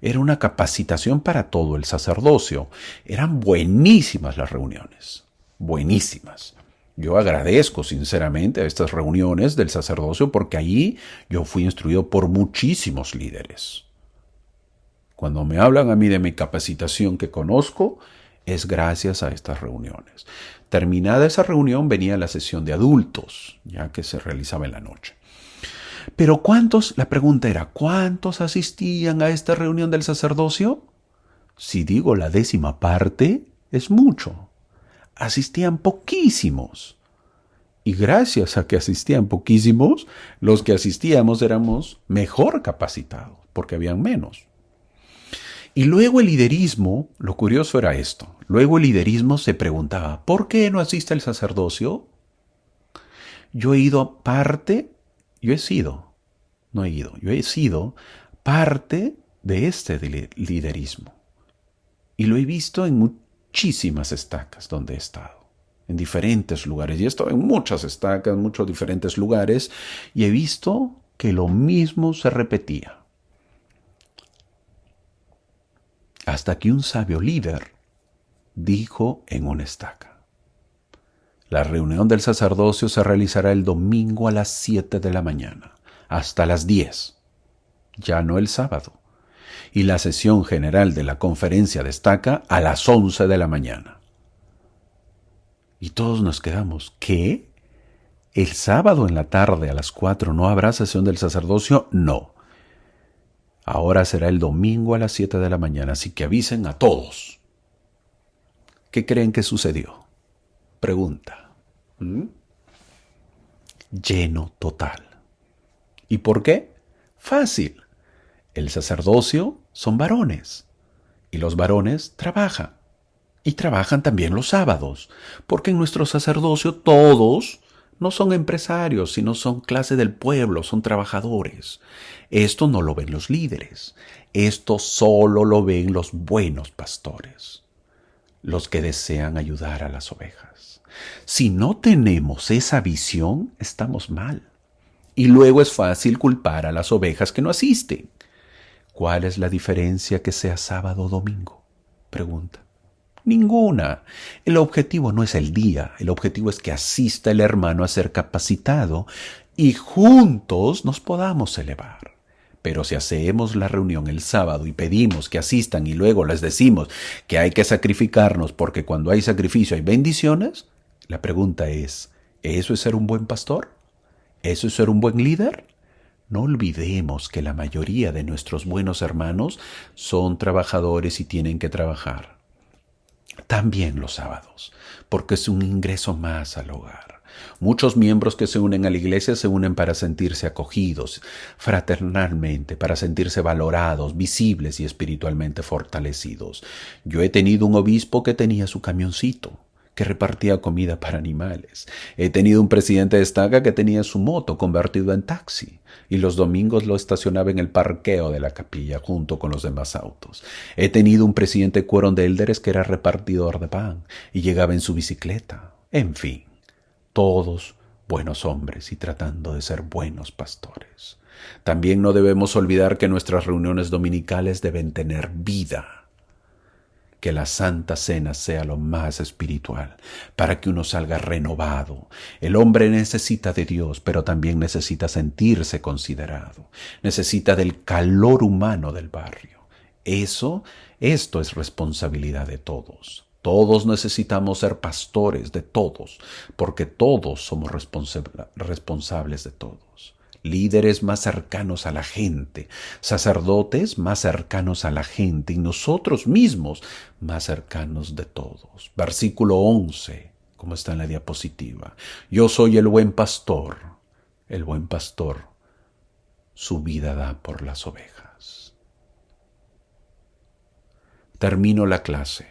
Era una capacitación para todo el sacerdocio. Eran buenísimas las reuniones, buenísimas. Yo agradezco sinceramente a estas reuniones del sacerdocio porque allí yo fui instruido por muchísimos líderes. Cuando me hablan a mí de mi capacitación que conozco, es gracias a estas reuniones. Terminada esa reunión venía la sesión de adultos, ya que se realizaba en la noche. Pero la pregunta era, ¿cuántos asistían a esta reunión del sacerdocio? Si digo la 10ª parte, es mucho. Asistían poquísimos. Y gracias a que asistían poquísimos, los que asistíamos éramos mejor capacitados, porque habían menos. Y luego el liderismo, lo curioso era esto, luego el liderismo se preguntaba, ¿por qué no asiste el sacerdocio? Yo he sido parte de este liderismo. Y lo he visto en muchísimas estacas donde he estado, en diferentes lugares. Y he estado en muchas estacas, muchos diferentes lugares, y he visto que lo mismo se repetía. Hasta que un sabio líder dijo en una estaca: la reunión del sacerdocio se realizará el domingo a las 7 de la mañana, hasta las 10, ya no el sábado, y la sesión general de la conferencia de estaca a las 11 de la mañana. Y todos nos quedamos, ¿qué? ¿El sábado en la tarde a las 4 no habrá sesión del sacerdocio? No. Ahora será el domingo a las 7 de la mañana, así que avisen a todos. ¿Qué creen que sucedió? Pregunta. Lleno total. ¿Y por qué? Fácil. El sacerdocio son varones, y los varones trabajan. Y trabajan también los sábados, porque en nuestro sacerdocio todos no son empresarios, sino son clase del pueblo, son trabajadores. Esto no lo ven los líderes. Esto solo lo ven los buenos pastores, los que desean ayudar a las ovejas. Si no tenemos esa visión, estamos mal. Y luego es fácil culpar a las ovejas que no asisten. ¿Cuál es la diferencia que sea sábado o domingo? Pregunta. Ninguna. El objetivo no es el día, el objetivo es que asista el hermano a ser capacitado y juntos nos podamos elevar. Pero si hacemos la reunión el sábado y pedimos que asistan y luego les decimos que hay que sacrificarnos porque cuando hay sacrificio hay bendiciones, la pregunta es, ¿eso es ser un buen pastor? ¿Eso es ser un buen líder? No olvidemos que la mayoría de nuestros buenos hermanos son trabajadores y tienen que trabajar. También los sábados, porque es un ingreso más al hogar. Muchos miembros que se unen a la iglesia se unen para sentirse acogidos fraternalmente, para sentirse valorados, visibles y espiritualmente fortalecidos. Yo he tenido un obispo que tenía su camioncito, que repartía comida para animales. He tenido un presidente de estaca que tenía su moto convertido en taxi y los domingos lo estacionaba en el parqueo de la capilla junto con los demás autos. He tenido un presidente de quórum de élderes que era repartidor de pan y llegaba en su bicicleta. En fin, todos buenos hombres y tratando de ser buenos pastores. También no debemos olvidar que nuestras reuniones dominicales deben tener vida, que la Santa Cena sea lo más espiritual, para que uno salga renovado. El hombre necesita de Dios, pero también necesita sentirse considerado. Necesita del calor humano del barrio. Esto es responsabilidad de todos. Todos necesitamos ser pastores de todos, porque todos somos responsables de todos. Líderes más cercanos a la gente, sacerdotes más cercanos a la gente y nosotros mismos más cercanos de todos. Versículo 11, como está en la diapositiva. Yo soy el buen pastor. El buen pastor su vida da por las ovejas. Termino la clase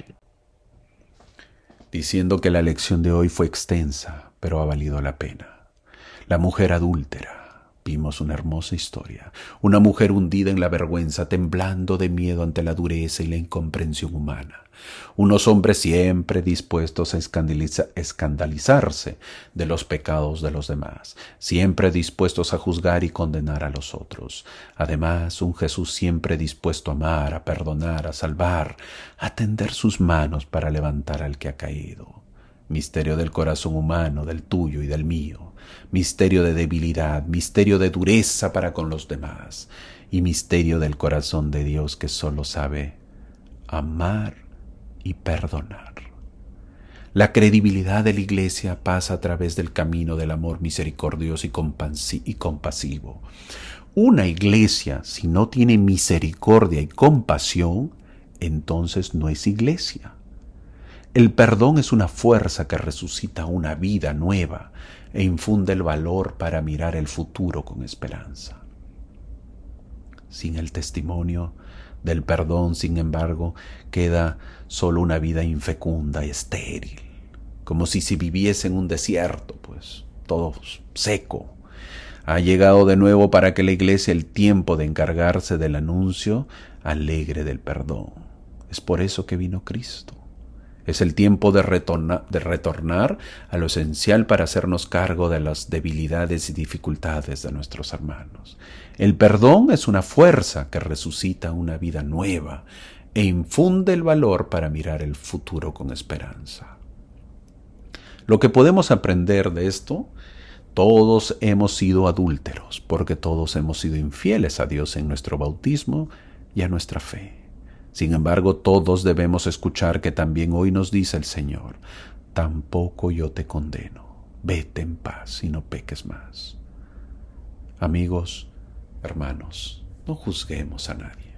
diciendo que la lección de hoy fue extensa, pero ha valido la pena. La mujer adúltera. Vimos una hermosa historia, una mujer hundida en la vergüenza, temblando de miedo ante la dureza y la incomprensión humana. Unos hombres siempre dispuestos a escandalizarse de los pecados de los demás, siempre dispuestos a juzgar y condenar a los otros. Además, un Jesús siempre dispuesto a amar, a perdonar, a salvar, a tender sus manos para levantar al que ha caído. Misterio del corazón humano, del tuyo y del mío. Misterio de debilidad, misterio de dureza para con los demás y misterio del corazón de Dios que solo sabe amar y perdonar. La credibilidad de la Iglesia pasa a través del camino del amor misericordioso y compasivo. Una Iglesia, si no tiene misericordia y compasión, entonces no es Iglesia. El perdón es una fuerza que resucita una vida nueva e infunde el valor para mirar el futuro con esperanza. Sin el testimonio del perdón, sin embargo, queda solo una vida infecunda y estéril, como si se viviese en un desierto, pues todo seco. Ha llegado de nuevo para que la Iglesia el tiempo de encargarse del anuncio alegre del perdón. Es por eso que vino Cristo. Es el tiempo de retornar a lo esencial para hacernos cargo de las debilidades y dificultades de nuestros hermanos. El perdón es una fuerza que resucita una vida nueva e infunde el valor para mirar el futuro con esperanza. Lo que podemos aprender de esto, todos hemos sido adúlteros, porque todos hemos sido infieles a Dios en nuestro bautismo y a nuestra fe. Sin embargo, todos debemos escuchar que también hoy nos dice el Señor, tampoco yo te condeno, vete en paz y no peques más. Amigos, hermanos, no juzguemos a nadie,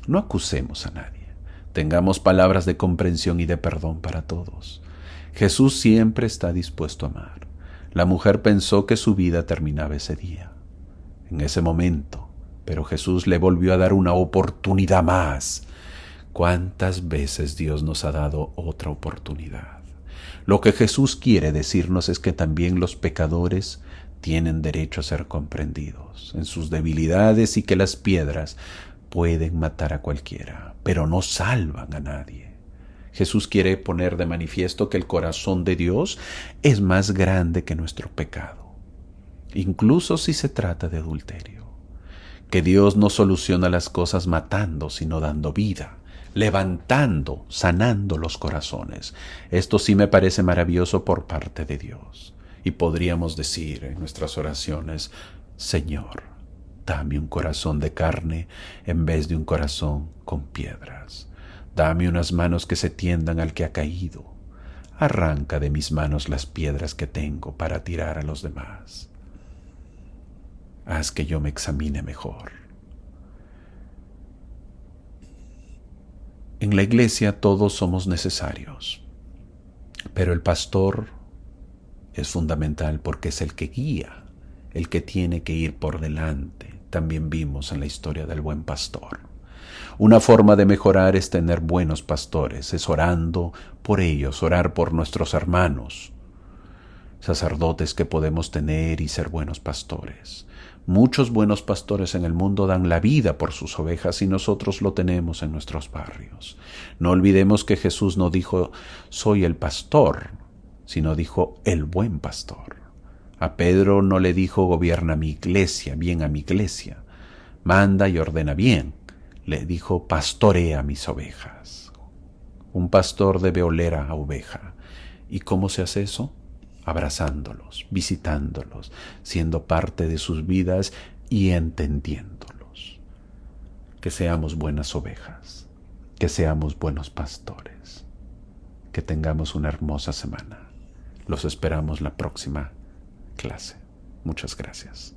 no acusemos a nadie, tengamos palabras de comprensión y de perdón para todos. Jesús siempre está dispuesto a amar. La mujer pensó que su vida terminaba ese día, en ese momento, pero Jesús le volvió a dar una oportunidad más. ¿Cuántas veces Dios nos ha dado otra oportunidad? Lo que Jesús quiere decirnos es que también los pecadores tienen derecho a ser comprendidos en sus debilidades y que las piedras pueden matar a cualquiera, pero no salvan a nadie. Jesús quiere poner de manifiesto que el corazón de Dios es más grande que nuestro pecado, incluso si se trata de adulterio. Que Dios no soluciona las cosas matando, sino dando vida, levantando, sanando los corazones. Esto sí me parece maravilloso por parte de Dios. Y podríamos decir en nuestras oraciones, Señor, dame un corazón de carne en vez de un corazón con piedras. Dame unas manos que se tiendan al que ha caído. Arranca de mis manos las piedras que tengo para tirar a los demás. Haz que yo me examine mejor. En la iglesia todos somos necesarios, pero el pastor es fundamental porque es el que guía, el que tiene que ir por delante. También vimos en la historia del buen pastor. Una forma de mejorar es tener buenos pastores, es orando por ellos, orar por nuestros hermanos, sacerdotes que podemos tener y ser buenos pastores. Muchos buenos pastores en el mundo dan la vida por sus ovejas y nosotros lo tenemos en nuestros barrios. No olvidemos que Jesús no dijo, soy el pastor, sino dijo, el buen pastor. A Pedro no le dijo, gobierna mi iglesia, bien a mi iglesia, manda y ordena bien. Le dijo, pastorea mis ovejas. Un pastor debe oler a oveja. ¿Y cómo se hace eso? Abrazándolos, visitándolos, siendo parte de sus vidas y entendiéndolos. Que seamos buenas ovejas, que seamos buenos pastores, que tengamos una hermosa semana. Los esperamos la próxima clase. Muchas gracias.